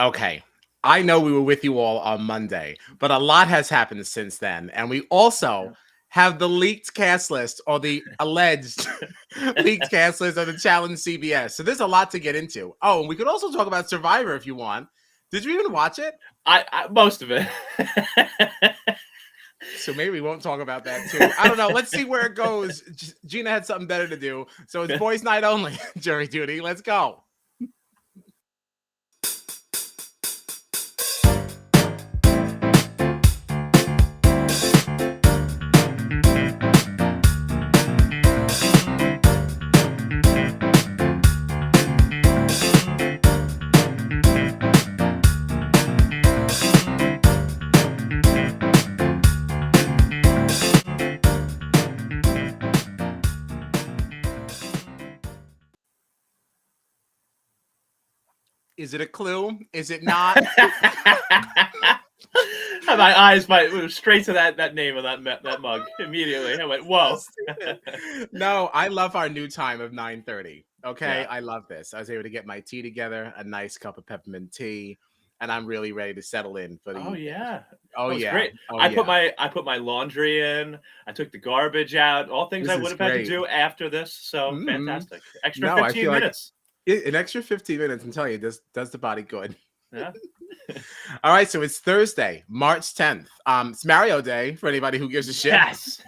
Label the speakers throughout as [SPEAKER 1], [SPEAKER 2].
[SPEAKER 1] Okay. I know we were with you all on Monday, but a lot has happened since then. And we also have the leaked cast list or the alleged leaked cast list of the Challenge CBS. So there's a lot to get into. Oh, and we could also talk about Survivor if you want. Did you even watch it?
[SPEAKER 2] I most of it.
[SPEAKER 1] So maybe we won't talk about that too. I don't know. Let's see where it goes. Gina had something better to do. So it's boys' night only, jury duty. Let's go. Is it a clue? Is it not?
[SPEAKER 2] My eyes went straight to that name of that mug immediately. I went, whoa.
[SPEAKER 1] No, I love our new time of 9:30. Okay,
[SPEAKER 2] Yeah.
[SPEAKER 1] I love this. I was able to get my tea together, a nice cup of peppermint tea, and I'm really ready to settle in for the.
[SPEAKER 2] Oh yeah.
[SPEAKER 1] Oh yeah.
[SPEAKER 2] Great.
[SPEAKER 1] Oh,
[SPEAKER 2] I
[SPEAKER 1] yeah.
[SPEAKER 2] put my laundry in. I took the garbage out. All things
[SPEAKER 1] This
[SPEAKER 2] I would
[SPEAKER 1] is
[SPEAKER 2] have had to
[SPEAKER 1] great.
[SPEAKER 2] do after this. So fantastic. Extra
[SPEAKER 1] No, I
[SPEAKER 2] 15
[SPEAKER 1] feel like
[SPEAKER 2] minutes.
[SPEAKER 1] an extra 15 minutes. I'm telling you, this does the body good.
[SPEAKER 2] Yeah.
[SPEAKER 1] All right, so it's Thursday, March 10th. It's Mario Day for anybody who gives a shit.
[SPEAKER 2] Yes.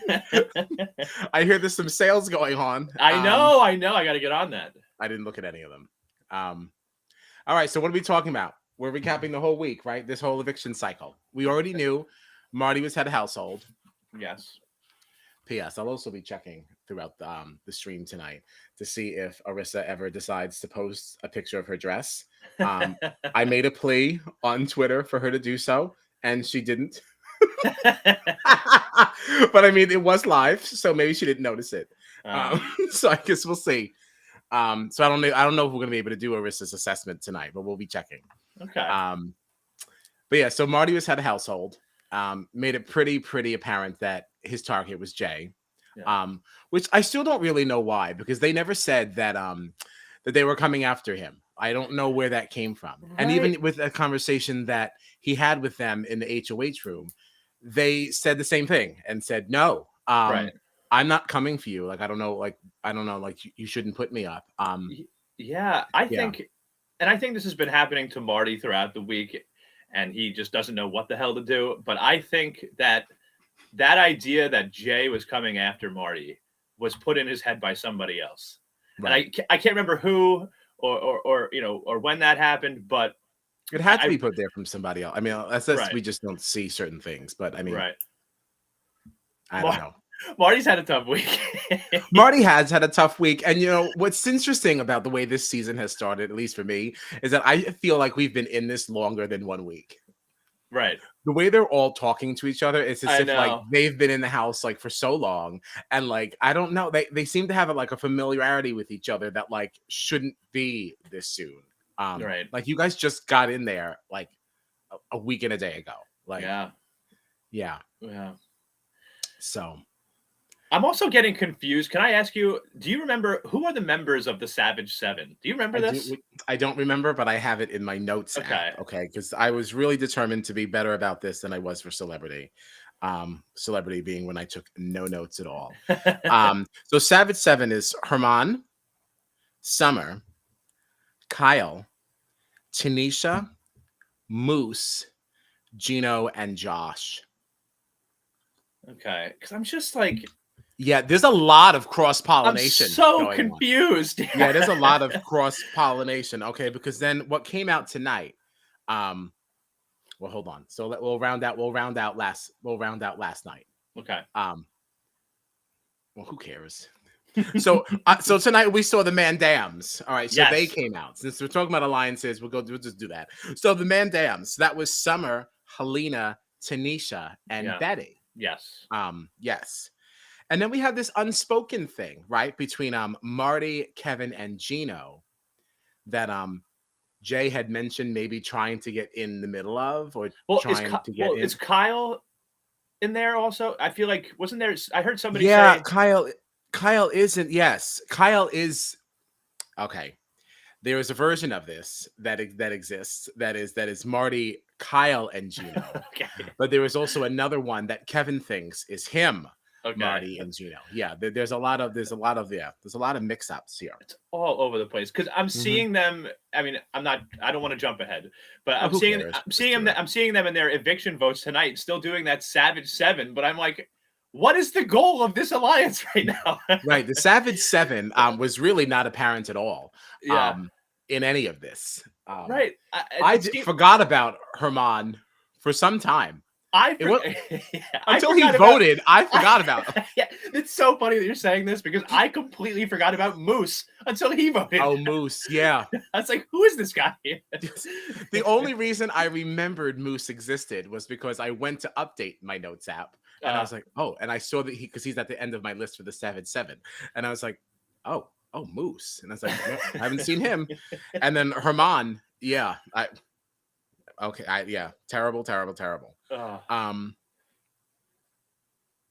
[SPEAKER 1] I hear there's some sales going on.
[SPEAKER 2] I know. I got to get on that.
[SPEAKER 1] I didn't look at any of them. All right, so what are we talking about? We're recapping the whole week, right? This whole eviction cycle. We already knew Marty was head of household.
[SPEAKER 2] Yes.
[SPEAKER 1] P.S. I'll also be checking throughout the stream tonight to see if Arissa ever decides to post a picture of her dress. I made a plea on Twitter for her to do so, and she didn't. But I mean, it was live, so maybe she didn't notice it. So I guess we'll see. So I don't know if we're gonna be able to do Arissa's assessment tonight, but we'll be checking.
[SPEAKER 2] Okay.
[SPEAKER 1] But yeah, so Marty was head of household. Made it pretty apparent that his target was Jay. Yeah. Which I still don't really know why, because they never said that that they were coming after him. I don't know where that came from. Right. And even with a conversation that he had with them in the HOH room, they said the same thing and said, no, right. I'm not coming for you. Like, I don't know, like you shouldn't put me up.
[SPEAKER 2] Yeah, I think, and I think this has been happening to Marty throughout the week, and he just doesn't know what the hell to do. But I think that idea that Jay was coming after Marty was put in his head by somebody else. Right. And I can't remember who or when that happened, but
[SPEAKER 1] it had to be put there from somebody else. I mean, that's
[SPEAKER 2] right.
[SPEAKER 1] We just don't see certain things, but I mean,
[SPEAKER 2] right.
[SPEAKER 1] I don't know.
[SPEAKER 2] Marty's had a tough week.
[SPEAKER 1] Marty has had a tough week. And, you know, what's interesting about the way this season has started, at least for me, is that I feel like we've been in this longer than 1 week.
[SPEAKER 2] Right.
[SPEAKER 1] The way they're all talking to each other, it's as if like they've been in the house like for so long. And like, I don't know, they seem to have like a familiarity with each other that like shouldn't be this soon.
[SPEAKER 2] Right.
[SPEAKER 1] Like you guys just got in there like a week and a day ago. Like, yeah. So
[SPEAKER 2] I'm also getting confused. Can I ask you, do you remember who are the members of the Savage Seven? Do you remember this?
[SPEAKER 1] I don't remember, but I have it in my notes.
[SPEAKER 2] Okay.
[SPEAKER 1] Okay. Because I was really determined to be better about this than I was for Celebrity. Celebrity being when I took no notes at all. So Savage Seven is Herman, Summer, Kyle, Tanisha, Moose, Gino, and Josh.
[SPEAKER 2] Okay. Because I'm just like...
[SPEAKER 1] Yeah, there's a lot of cross-pollination.
[SPEAKER 2] I'm so confused.
[SPEAKER 1] Yeah, there's a lot of cross-pollination. Okay, because then what came out tonight? Well, hold on. So we'll round out last night.
[SPEAKER 2] Okay.
[SPEAKER 1] Well, who cares? So tonight we saw the Mandams. All right, so they came out. Since we're talking about alliances, we'll just do that. So the Mandams, that was Summer, Helena, Tanisha, and Betty.
[SPEAKER 2] Yes.
[SPEAKER 1] Yes. And then we have this unspoken thing, right, between Marty, Kevin, and Gino that Jay had mentioned maybe trying to get in the middle of, or trying to get in.
[SPEAKER 2] Is Kyle in there also? I feel like, wasn't there? I heard somebody
[SPEAKER 1] say.
[SPEAKER 2] Kyle
[SPEAKER 1] Kyle isn't. Yes, Kyle is. Okay. there is a version of this that exists that is Marty, Kyle, and Gino.
[SPEAKER 2] Okay.
[SPEAKER 1] But there is also another one that Kevin thinks is him,
[SPEAKER 2] Okay.
[SPEAKER 1] Marty and Gino. Yeah, there's a lot of mix-ups here.
[SPEAKER 2] It's all over the place because I'm seeing them. I mean, I don't want to jump ahead, but I'm seeing them in their eviction votes tonight, still doing that Savage 7. But I'm like, what is the goal of this alliance right now?
[SPEAKER 1] Right, the Savage 7 was really not apparent at all.
[SPEAKER 2] Yeah.
[SPEAKER 1] In any of this.
[SPEAKER 2] Right.
[SPEAKER 1] I forgot about Herman for some time. Until he voted, I forgot about him.
[SPEAKER 2] Yeah, it's so funny that you're saying this because I completely forgot about Moose until he voted.
[SPEAKER 1] Oh, Moose, yeah.
[SPEAKER 2] I was like, who is this guy?
[SPEAKER 1] The only reason I remembered Moose existed was because I went to update my notes app. And I was like, oh, and I saw that because he's at the end of my list for the Savage 7. And I was like, oh, Moose. And I was like, no, I haven't seen him. And then Herman, yeah. Terrible. All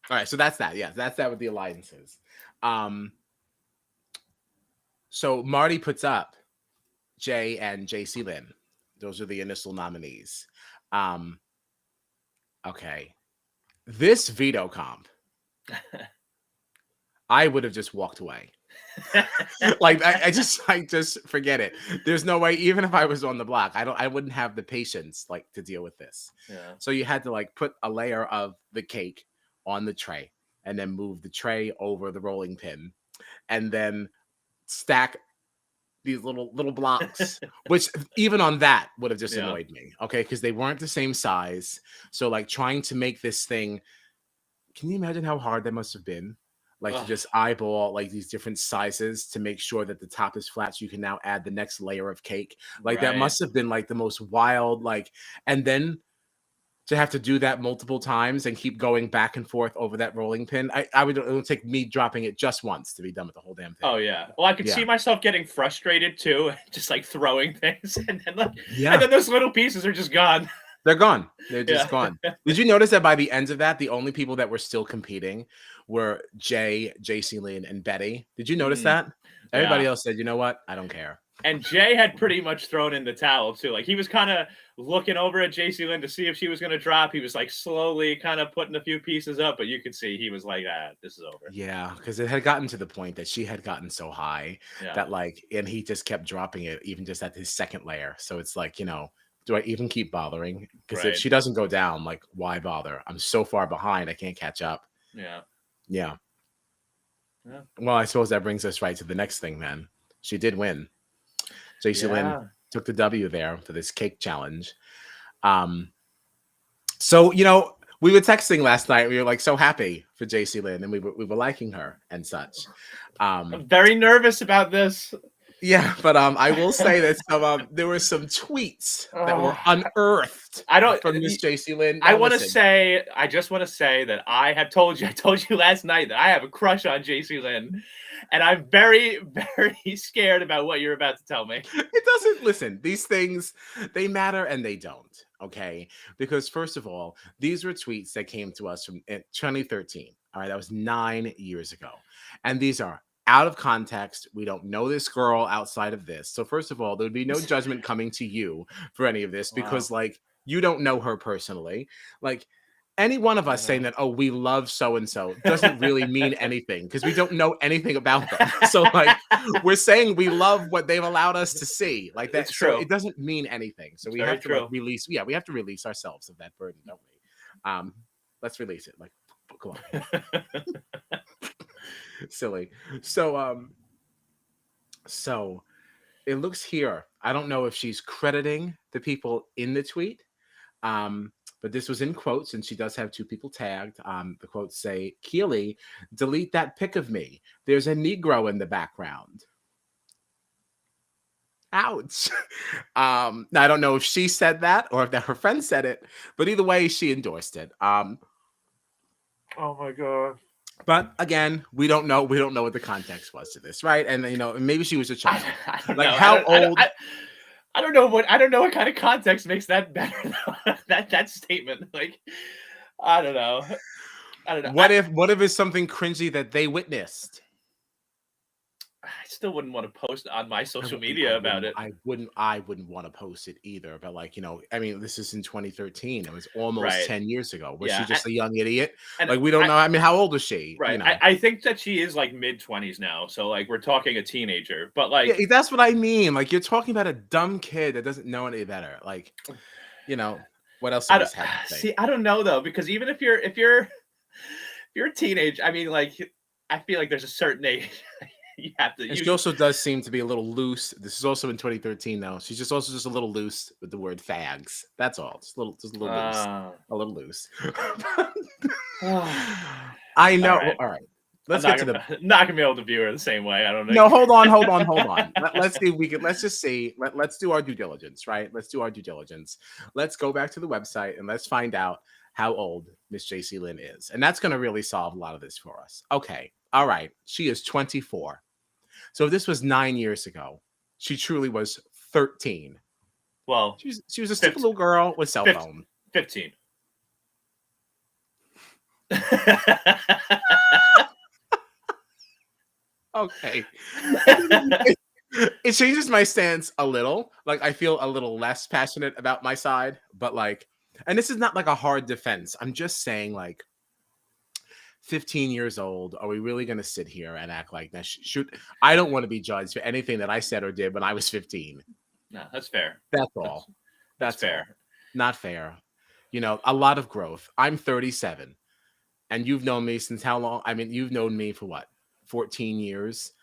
[SPEAKER 1] right, so that's that. Yeah, that's that with the alliances. So Marty puts up Jay and JACEY-LYNNE. Those are the initial nominees. Okay. This veto comp, I would have just walked away. Like I just forget it. There's no way, even if I was on the block, I wouldn't have the patience like to deal with this.
[SPEAKER 2] Yeah.
[SPEAKER 1] So you had to like put a layer of the cake on the tray and then move the tray over the rolling pin and then stack these little blocks, which even on that would have just annoyed me. Okay, because they weren't the same size. So like trying to make this thing, can you imagine how hard that must have been? Like to just eyeball like these different sizes to make sure that the top is flat so you can now add the next layer of cake. Like that must have been like the most wild, like, and then to have to do that multiple times and keep going back and forth over that rolling pin. It would take me dropping it just once to be done with the whole damn thing.
[SPEAKER 2] Oh yeah. Well, I could see myself getting frustrated too, just like throwing things and then those little pieces are just gone.
[SPEAKER 1] They're gone. They're just gone. Did you notice that by the end of that, the only people that were still competing were Jay, JACEY-LYNNE, and Betty? Did you notice that? Everybody else said, you know what? I don't care.
[SPEAKER 2] And Jay had pretty much thrown in the towel too. Like he was kind of looking over at JACEY-LYNNE to see if she was going to drop. He was like slowly kind of putting a few pieces up, but you could see he was like, this is over.
[SPEAKER 1] Yeah, because it had gotten to the point that she had gotten so high that like, and he just kept dropping it even just at his second layer. So it's like, you know, do I even keep bothering? Because if she doesn't go down, like, why bother? I'm so far behind, I can't catch up. Yeah. Well, I suppose that brings us right to the next thing then. She did win. JACEY-LYNNE took the W there for this cake challenge. So, you know, we were texting last night. We were like so happy for JACEY-LYNNE and we were liking her and such.
[SPEAKER 2] I'm very nervous about this.
[SPEAKER 1] Yeah, but I will say that there were some tweets that were unearthed from Miss JACEY-LYNNE.
[SPEAKER 2] I just want to say that I told you last night that I have a crush on JACEY-LYNNE, and I'm very, very scared about what you're about to tell me.
[SPEAKER 1] It doesn't, listen, these things, they matter and they don't, okay? Because first of all, these were tweets that came to us from 2013. All right, that was 9 years ago. And these are out of context. We don't know this girl outside of this. So first of all, there would be no judgment coming to you for any of this because like you don't know her personally. Like any one of us saying that, oh, we love so-and-so doesn't really mean anything because we don't know anything about them. So like we're saying we love what they've allowed us to see. Like that's true. So it doesn't mean anything. So we have to like, release. Yeah, we have to release ourselves of that burden, don't we? Let's release it. Like, come on. Silly. So it looks here, I don't know if she's crediting the people in the tweet, but this was in quotes and she does have two people tagged. The quotes say, Keely, delete that pic of me, there's a Negro in the background. Ouch. Now I don't know if she said that or if that her friend said it, but either way she endorsed it. Oh my god. But again, we don't know what the context was to this, right? And you know, maybe she was a child. Like how old?
[SPEAKER 2] I don't know what kind of context makes that better. that statement, like, I don't know.
[SPEAKER 1] What if it's something cringy that they witnessed?
[SPEAKER 2] still wouldn't want to post on my social media about it.
[SPEAKER 1] I wouldn't want to post it either. But like, I mean, this is in 2013. It was almost
[SPEAKER 2] Right.
[SPEAKER 1] 10 years ago. Was she
[SPEAKER 2] Yeah.
[SPEAKER 1] just a young idiot?
[SPEAKER 2] And
[SPEAKER 1] Like, we don't know. I mean, how old was she?
[SPEAKER 2] Right. I think that she is like mid-20s now. So like we're talking a teenager. But like
[SPEAKER 1] yeah, that's what I mean. Like, you're talking about a dumb kid that doesn't know any better. Like, what else do we have to say?
[SPEAKER 2] See, I don't know though, because even if you're a teenager, I mean, like, I feel like there's a certain age you have to.
[SPEAKER 1] And she also does seem to be a little loose. This is also in 2013, though. She's just a little loose with the word fags. That's all. Just a little loose. A little loose. I know. All right. Let's get to
[SPEAKER 2] not gonna be able to view her the same way. I don't know.
[SPEAKER 1] No, hold on. Let's see if we can. Let's just see. Let's do our due diligence, right? Let's do our due diligence. Let's go back to the website and let's find out how old Miss JACEY-LYNNE is, and that's going to really solve a lot of this for us. Okay. All right. She is 24. So if this was 9 years ago, she truly was 13.
[SPEAKER 2] Well,
[SPEAKER 1] she was a stupid little girl with cell phone.
[SPEAKER 2] 15.
[SPEAKER 1] Okay. It changes my stance a little. Like, I feel a little less passionate about my side, but like, and this is not like a hard defense. I'm just saying, like, 15 years old. Are we really going to sit here and act like that? I don't want to be judged for anything that I said or did when I was 15.
[SPEAKER 2] No, that's fair.
[SPEAKER 1] That's all. That's
[SPEAKER 2] fair.
[SPEAKER 1] All. Not fair. A lot of growth. I'm 37, and you've known me since how long? I mean, you've known me for what? 14 years.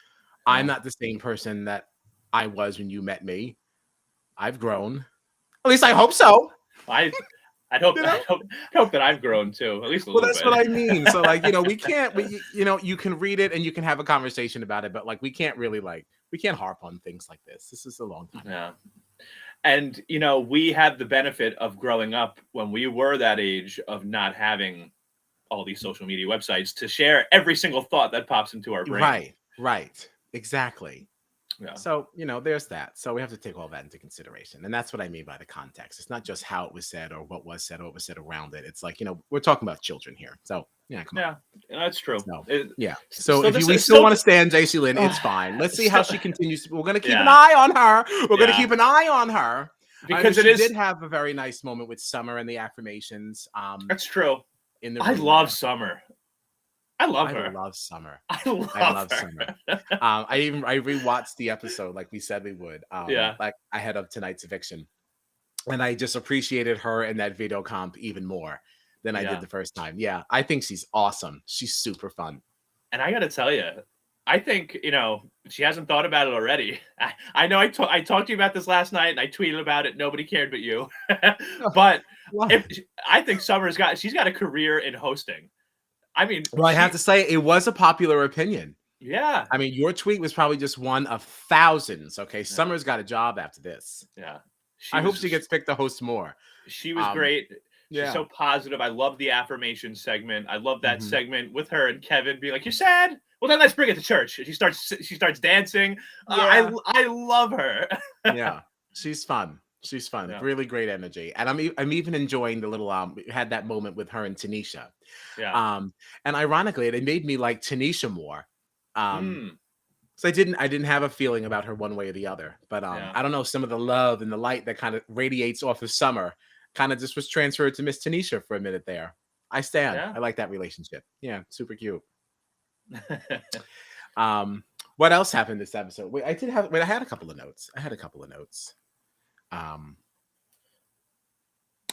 [SPEAKER 1] Yeah. I'm not the same person that I was when you met me. I've grown. At least I hope so.
[SPEAKER 2] I hope that I've grown too, at least a little bit.
[SPEAKER 1] Well, that's what I mean. So like, we can't, you can read it and you can have a conversation about it, but like, we can't really we can't harp on things like this. This is a long time.
[SPEAKER 2] Yeah. And, we have the benefit of growing up when we were that age of not having all these social media websites to share every single thought that pops into our brain.
[SPEAKER 1] Right. Exactly.
[SPEAKER 2] Yeah.
[SPEAKER 1] So, there's that. So we have to take all that into consideration. And that's what I mean by the context. It's not just how it was said or what was said or what was said around it. It's like, we're talking about children here. So, yeah, come on.
[SPEAKER 2] Yeah, that's true.
[SPEAKER 1] So, yeah. So if we still want to stand JACEY-LYNNE, it's fine. Let's see how she continues. We're going to keep an eye on her. We're going to keep an eye on her.
[SPEAKER 2] Because
[SPEAKER 1] she did have a very nice moment with Summer and the affirmations.
[SPEAKER 2] That's true.
[SPEAKER 1] I
[SPEAKER 2] love Summer. I love her.
[SPEAKER 1] I love Summer.
[SPEAKER 2] I love her.
[SPEAKER 1] Summer. I rewatched the episode like we said we would. Like ahead of tonight's eviction, and I just appreciated her in that video comp even more than I did the first time. Yeah, I think she's awesome. She's super fun.
[SPEAKER 2] And I got to tell you, I think she hasn't thought about it already. I know I talked to you about this last night, and I tweeted about it. Nobody cared but you. But I think Summer's she's got a career in hosting. I mean,
[SPEAKER 1] well, I have to say, it was a popular opinion.
[SPEAKER 2] Yeah.
[SPEAKER 1] I mean, your tweet was probably just one of thousands. Okay. Yeah. Summer's got a job after this.
[SPEAKER 2] Yeah.
[SPEAKER 1] I hope she gets picked to host more.
[SPEAKER 2] She was great. She's so positive. I love the affirmation segment. I love that segment with her and Kevin being like, "You're sad? Well, then let's bring it to church." She starts dancing. Yeah. I love her.
[SPEAKER 1] Yeah. She's fun. She's fun. Yeah. Really great energy. And I'm even enjoying the little we had that moment with her and Tanisha.
[SPEAKER 2] Yeah.
[SPEAKER 1] And ironically, it made me like Tanisha more. So I didn't have a feeling about her one way or the other. But I don't know, some of the love and the light that kind of radiates off of Summer kind of just was transferred to Miss Tanisha for a minute there. I stand. Yeah. I like that relationship. Yeah, super cute. What else happened this episode? I had a couple of notes. I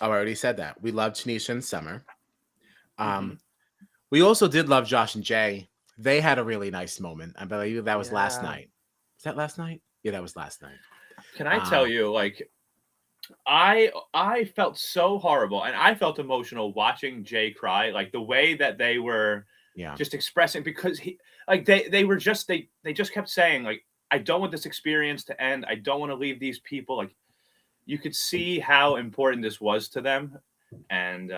[SPEAKER 1] already said that. We loved Tanisha and Summer. We also did love Josh and Jay. They had a really nice moment. I believe that was last night. Is that last night? Yeah, that was last night.
[SPEAKER 2] Can I tell you, like, I felt so horrible, and I felt emotional watching Jay cry, like the way that they were just expressing, because they just kept saying, like, I don't want this experience to end. I don't want to leave these people. Like, you could see how important this was to them. And,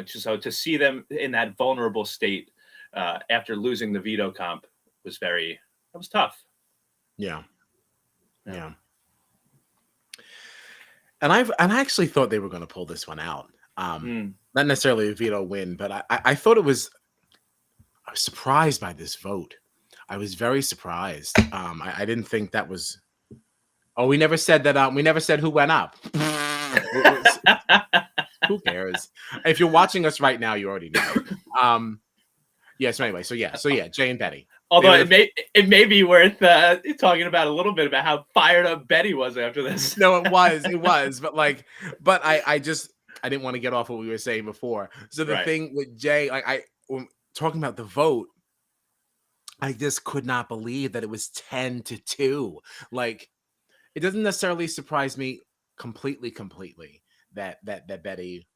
[SPEAKER 2] just so to see them in that vulnerable state after losing the veto comp was tough.
[SPEAKER 1] Yeah. And I actually thought they were going to pull this one out. Not necessarily a veto win, but I thought I was surprised by this vote. I was very surprised. I didn't think that was. Oh, we never said that. We never said who went up. Who cares? If you're watching us right now, you already know. Yeah. So anyway, so yeah, Jay and Betty.
[SPEAKER 2] Although it may be worth talking about a little bit about how fired up Betty was after this.
[SPEAKER 1] No, it was, but I didn't want to get off what we were saying before. So the thing with Jay, like when talking about the vote, I just could not believe that it was 10-2. Like, it doesn't necessarily surprise me completely that Betty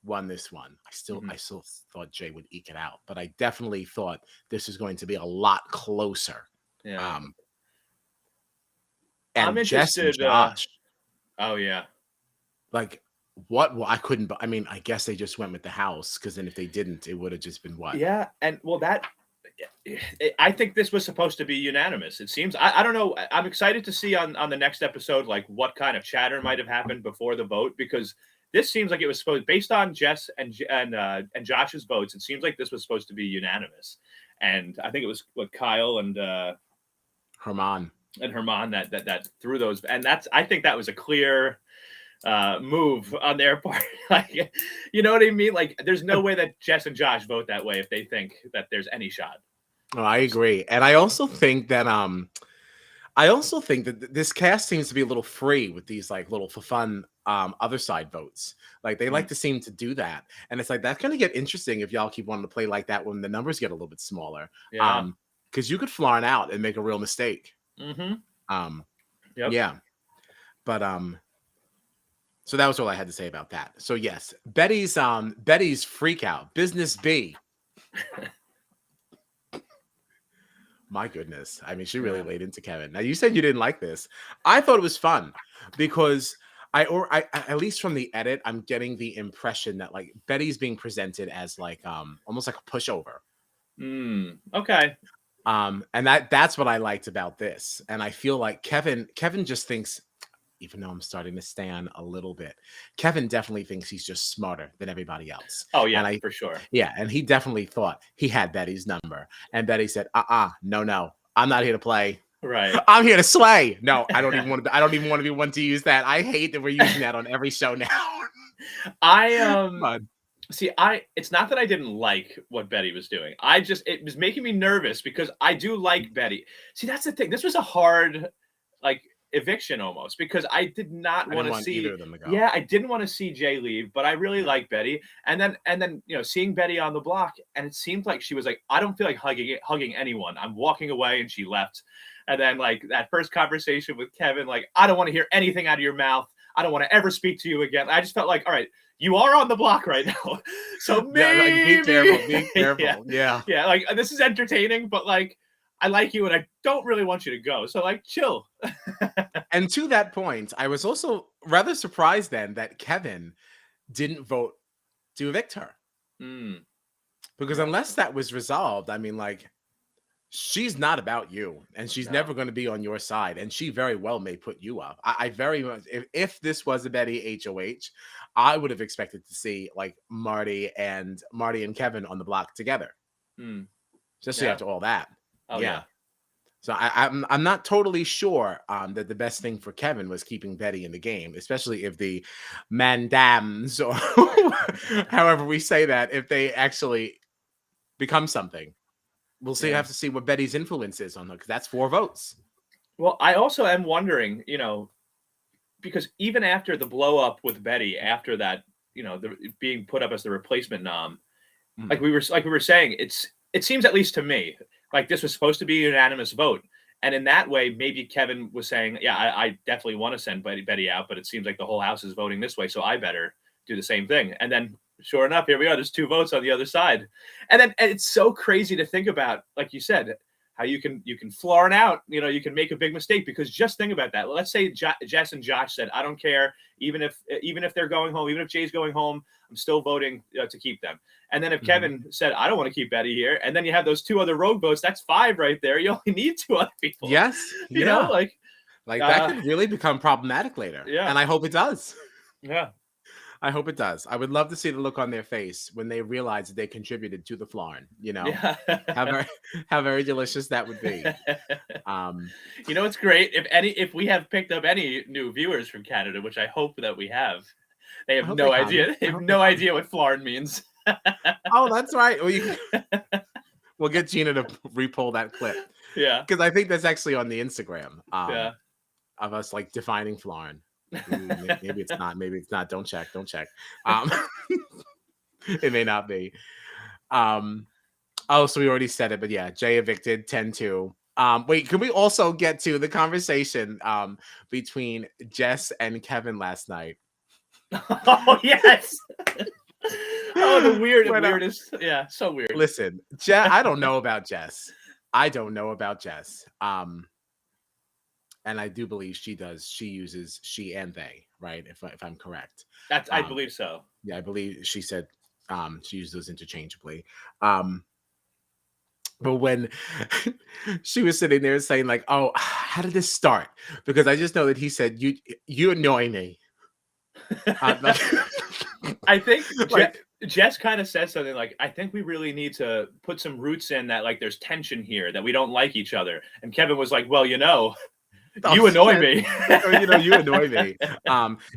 [SPEAKER 1] won this one. I still thought Jay would eke it out, but I definitely thought this was going to be a lot closer.
[SPEAKER 2] Yeah.
[SPEAKER 1] And
[SPEAKER 2] I'm interested.
[SPEAKER 1] Jess and Josh.
[SPEAKER 2] Oh yeah.
[SPEAKER 1] Like what? Well, I couldn't. I mean, I guess they just went with the house, because then if they didn't, it would have just been what?
[SPEAKER 2] Yeah, and well, I think this was supposed to be unanimous. It seems. I don't know. I'm excited to see on the next episode, like, what kind of chatter might have happened before the vote, because this seems like it was supposed, based on Jess and Josh's votes, it seems like this was supposed to be unanimous. And I think it was Kyle and
[SPEAKER 1] Herman
[SPEAKER 2] that threw those, and I think that was a clear move on their part. Like, you know what I mean? Like, there's no way that Jess and Josh vote that way if they think that there's any shot.
[SPEAKER 1] Oh, I agree. And I also think that this cast seems to be a little free with these, like, little for fun other side votes. Like, they like to seem to do that. And it's like, that's going to get interesting if y'all keep wanting to play like that when the numbers get a little bit smaller.
[SPEAKER 2] Yeah.
[SPEAKER 1] Because you could flarn out and make a real mistake.
[SPEAKER 2] Yep.
[SPEAKER 1] Yeah. But so that was all I had to say about that. So yes, Betty's freak out, business B. My goodness. I mean, she really laid into Kevin. Now, you said you didn't like this. I thought it was fun because I at least from the edit, I'm getting the impression that, like, Betty's being presented as, like, almost like a pushover.
[SPEAKER 2] Okay.
[SPEAKER 1] And that's what I liked about this. And I feel like Kevin just thinks, even though I'm starting to stand a little bit, Kevin definitely thinks he's just smarter than everybody else.
[SPEAKER 2] Oh yeah, for sure.
[SPEAKER 1] Yeah, and he definitely thought he had Betty's number. And Betty said, no, I'm not here to play.
[SPEAKER 2] Right.
[SPEAKER 1] I'm here to slay. No, I don't even want to be one to use that. I hate that we're using that on every show now.
[SPEAKER 2] It's not that I didn't like what Betty was doing. It was making me nervous because I do like Betty. See, that's the thing. This was a hard, like, eviction almost, because I did not want to see
[SPEAKER 1] either of them to go.
[SPEAKER 2] Yeah, I didn't want to see Jay leave, but I really like Betty. And then seeing Betty on the block, and it seemed like she was like, I don't feel like hugging anyone. I'm walking away, and she left. And then, like, that first conversation with Kevin, like, I don't want to hear anything out of your mouth. I don't want to ever speak to you again. I just felt like, all right, you are on the block right now, so maybe
[SPEAKER 1] be careful. Yeah.
[SPEAKER 2] Like, this is entertaining, but, like, I like you and I don't really want you to go. So, like, chill.
[SPEAKER 1] And to that point, I was also rather surprised then that Kevin didn't vote to evict her. Because unless that was resolved, I mean, like, she's not about you, and she's never going to be on your side, and she very well may put you up. I very much, if this was a Betty HOH, I would have expected to see, like, Marty and Kevin on the block together. Especially after all that.
[SPEAKER 2] Oh, yeah.
[SPEAKER 1] So I'm not totally sure that the best thing for Kevin was keeping Betty in the game, especially if the mandams, or however we say that, if they actually become something. We'll see. Have to see what Betty's influence is on her, because that's 4 votes.
[SPEAKER 2] Well, I also am wondering, because even after the blow up with Betty, after that, being put up as the replacement nom, like we were saying, it seems, at least to me, like this was supposed to be a unanimous vote. And in that way, maybe Kevin was saying, yeah, I definitely want to send Betty out, but it seems like the whole house is voting this way, so I better do the same thing. And then sure enough, here we are. There's 2 votes on the other side. And it's so crazy to think about, like you said, how you can flarn out, you can make a big mistake, because just think about that. Let's say Jess and Josh said, I don't care, even if they're going home, even if Jay's going home, I'm still voting to keep them. And then if Kevin said, I don't want to keep Betty here, and then you have those 2 other rogue votes, that's 5 right there. You only need 2 other people.
[SPEAKER 1] Yes.
[SPEAKER 2] You know, like
[SPEAKER 1] that could really become problematic later.
[SPEAKER 2] Yeah.
[SPEAKER 1] And I hope it does.
[SPEAKER 2] Yeah.
[SPEAKER 1] I hope it does. I would love to see the look on their face when they realize that they contributed to the flarn, you know?
[SPEAKER 2] Yeah.
[SPEAKER 1] How very delicious that would be.
[SPEAKER 2] You know, it's great if we have picked up any new viewers from Canada, which I hope that we have. They have no idea. They have no idea what flarn means.
[SPEAKER 1] Oh, that's right. We'll get Gina to repull that clip.
[SPEAKER 2] Yeah.
[SPEAKER 1] Because I think that's actually on the Instagram
[SPEAKER 2] Yeah.
[SPEAKER 1] of us like defining flarn. Maybe it's not. Maybe it's not. Don't check. Don't check. It may not be. Oh, so we already said it, but yeah, Jay evicted 10-2. Wait, can we also get to the conversation between Jess and Kevin last night?
[SPEAKER 2] Oh, yes. Oh, the weirdest. Yeah, so weird.
[SPEAKER 1] Listen, I don't know about Jess. I don't know about Jess. And I do believe she uses she and they, right? If I'm correct.
[SPEAKER 2] I believe so.
[SPEAKER 1] Yeah, I believe she said she used those interchangeably. But when she was sitting there saying like, "Oh, how did this start?" Because I just know that he said, "You annoy me."
[SPEAKER 2] I think like, Jess kind of said something like, "I think we really need to put some roots in that. Like, there's tension here that we don't like each other." And Kevin was like, "Well, you know." You annoy me.
[SPEAKER 1] You annoy me.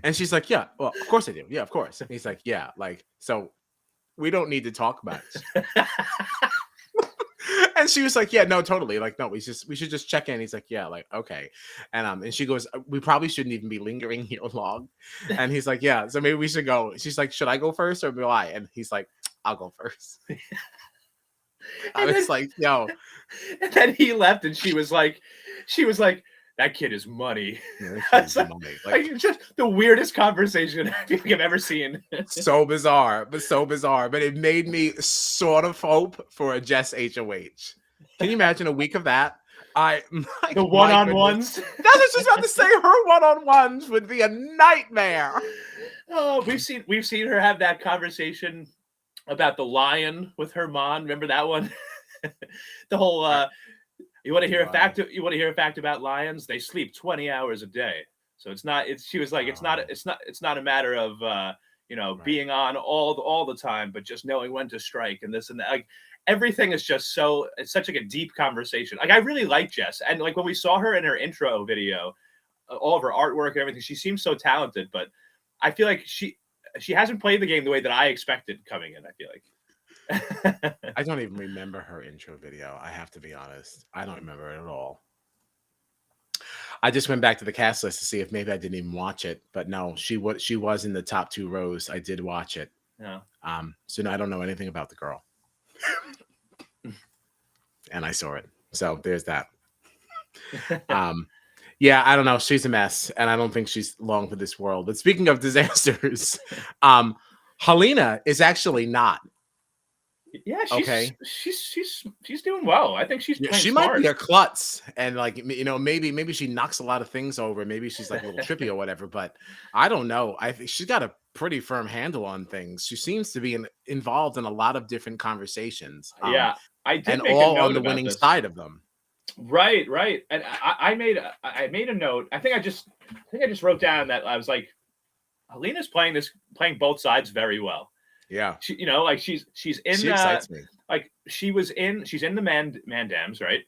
[SPEAKER 1] And she's like, "Yeah, well, of course I do. Yeah, of course." And he's like, "Yeah, like, so we don't need to talk much." And she was like, "Yeah, no, totally. Like, no, we should just check in." He's like, "Yeah, like, okay." And she goes, "We probably shouldn't even be lingering here long." And he's like, "Yeah, so maybe we should go." She's like, "Should I go first or will I?" And he's like, "I'll go first." I was like, "Yo."
[SPEAKER 2] And then he left, and she was like, "That kid is money."
[SPEAKER 1] Yeah, money.
[SPEAKER 2] Like just the weirdest conversation I think I've ever seen.
[SPEAKER 1] So bizarre. But it made me sort of hope for a Jess HOH. Can you imagine a week of that?
[SPEAKER 2] The one-on-ones.
[SPEAKER 1] That's what I was just about to say. Her one-on-ones would be a nightmare.
[SPEAKER 2] Oh, we've seen her have that conversation about the lion with her mom. Remember that one? The whole you want to hear a fact? You want to hear a fact about lions? They sleep 20 hours a day. So it's not. She was like, it's not a matter of being on all the time, but just knowing when to strike and this and that. Like everything is just it's such like a deep conversation. Like I really like Jess, and like when we saw her in her intro video, all of her artwork and everything, she seems so talented. But I feel like she hasn't played the game the way that I expected coming in. I feel like.
[SPEAKER 1] I don't even remember her intro video. I have to be honest. I don't remember it at all. I just went back to the cast list to see if maybe I didn't even watch it, but no, she was in the top 2 rows. I did watch it.
[SPEAKER 2] Yeah.
[SPEAKER 1] So no, I don't know anything about the girl. And I saw it. So there's that. Yeah, I don't know. She's a mess, and I don't think she's long for this world. But speaking of disasters, Helena is actually not.
[SPEAKER 2] Yeah, she's doing well. I think she's
[SPEAKER 1] she
[SPEAKER 2] smart.
[SPEAKER 1] might be a klutz, and like maybe she knocks a lot of things over. Maybe she's like a little trippy or whatever. But I don't know. I think she's got a pretty firm handle on things. She seems to be involved in a lot of different conversations.
[SPEAKER 2] Yeah, I did,
[SPEAKER 1] and
[SPEAKER 2] make
[SPEAKER 1] all
[SPEAKER 2] a note
[SPEAKER 1] on the
[SPEAKER 2] about
[SPEAKER 1] winning
[SPEAKER 2] this.
[SPEAKER 1] side of them.
[SPEAKER 2] Right. And I made a note. I think I just wrote down that I was like, Helena's playing both sides very well.
[SPEAKER 1] Yeah,
[SPEAKER 2] she's in. She excites me. Like she's in the Mandams, right?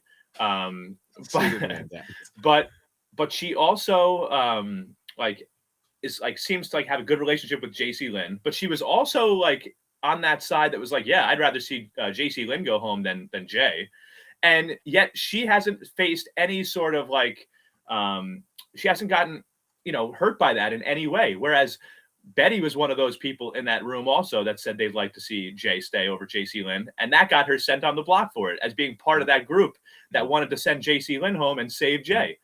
[SPEAKER 2] But she also seems to like have a good relationship with JACEY-LYNNE. But she was also like on that side that was like, yeah, I'd rather see JACEY-LYNNE go home than Jay. And yet she hasn't faced any sort of like, she hasn't gotten, hurt by that in any way. Whereas Betty was one of those people in that room also that said they'd like to see Jay stay over JACEY-LYNNE. And that got her sent on the block for it as being part of that group that wanted to send JACEY-LYNNE home and save Jay.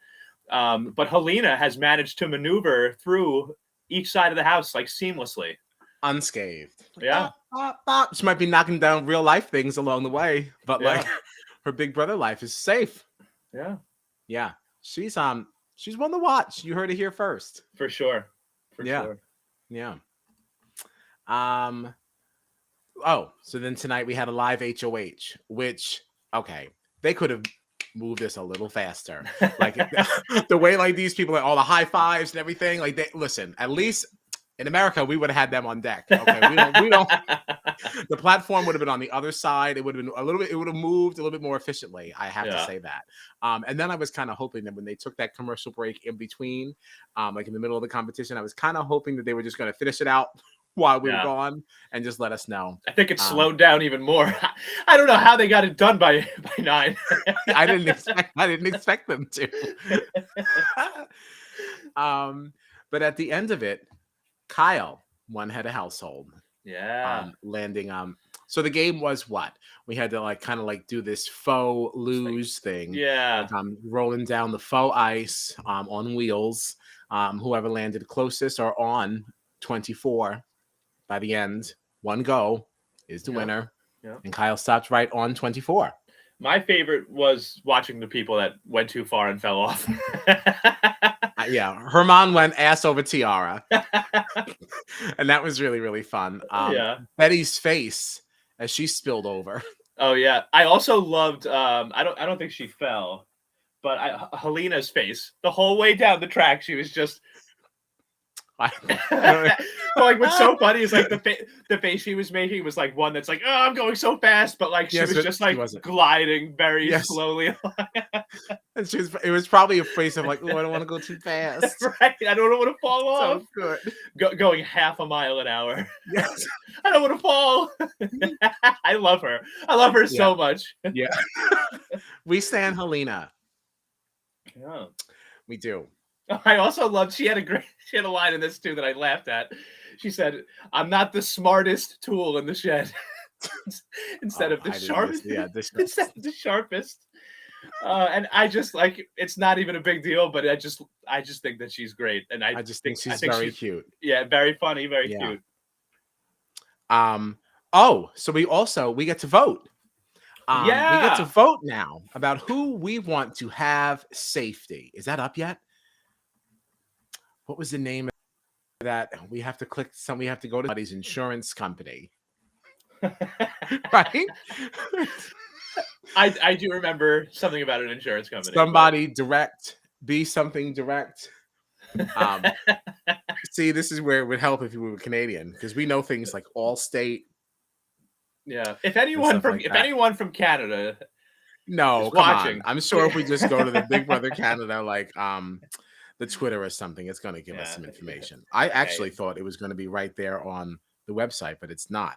[SPEAKER 2] But Helena has managed to maneuver through each side of the house like seamlessly.
[SPEAKER 1] Unscathed.
[SPEAKER 2] Yeah.
[SPEAKER 1] She might be knocking down real life things along the way, but like her big brother life is safe.
[SPEAKER 2] Yeah.
[SPEAKER 1] Yeah. She's one to watch. You heard it here first.
[SPEAKER 2] For sure.
[SPEAKER 1] Yeah. So then tonight we had a live HOH, which they could have moved this a little faster. Like the way like these people, like all the high fives and everything. Like they listen, at least In America, we would have had them on deck. Okay, we don't. The platform would have been on the other side. It would have been a little bit. It would have moved a little bit more efficiently. I have to say that. And then I was kind of hoping that when they took that commercial break in between, like in the middle of the competition, I was kind of hoping that they were just going to finish it out while we were gone and just let us know.
[SPEAKER 2] I think it slowed down even more. I don't know how they got it done by 9.
[SPEAKER 1] I didn't expect them to. But at the end of it, Kyle won head of household.
[SPEAKER 2] Yeah.
[SPEAKER 1] Landing. So the game was what? We had to like kind of like do this faux lose thing.
[SPEAKER 2] Yeah.
[SPEAKER 1] Like, rolling down the faux ice on wheels. Whoever landed closest or on 24 by the end, one go is the winner. Yeah. And Kyle stopped right on 24.
[SPEAKER 2] My favorite was watching the people that went too far and fell off.
[SPEAKER 1] Yeah, Herman went ass over tiara. And that was really, really fun. Betty's face as she spilled over.
[SPEAKER 2] Oh yeah. I also loved I don't think she fell, but Helena's face the whole way down the track. She was just like what's so funny is like the face she was making was like one that's like, oh, I'm going so fast, but like she was just like gliding very slowly.
[SPEAKER 1] And it was probably a face of like, oh, I don't want to go too fast.
[SPEAKER 2] Right. I don't want to fall off.
[SPEAKER 1] So good.
[SPEAKER 2] Going half a mile an hour.
[SPEAKER 1] Yes.
[SPEAKER 2] I don't want to fall. I love her. I love her so much.
[SPEAKER 1] Yeah. We stand Helena.
[SPEAKER 2] Yeah.
[SPEAKER 1] We do.
[SPEAKER 2] I also loved she had a line in this too that I laughed at. She said, "I'm not the smartest tool in the shed," instead of the sharpest. Instead of the sharpest. And I just like it's not even a big deal, but I just think that she's great, and I just think she's very cute. Yeah, very funny, very cute.
[SPEAKER 1] Oh, so we get to vote. We get to vote now about who we want to have safety. Is that up yet? What was the name of that? We have to click some. We have to go to somebody's insurance company, right?
[SPEAKER 2] I do remember something about an insurance company.
[SPEAKER 1] Somebody direct, be something direct. See, this is where it would help if you were Canadian because we know things like Allstate.
[SPEAKER 2] Yeah, if anyone from Canada,
[SPEAKER 1] no, come on. I'm sure if we just go to the Big Brother Canada, like the Twitter or something, it's going to give us some information. I actually thought it was going to be right there on the website, but it's not.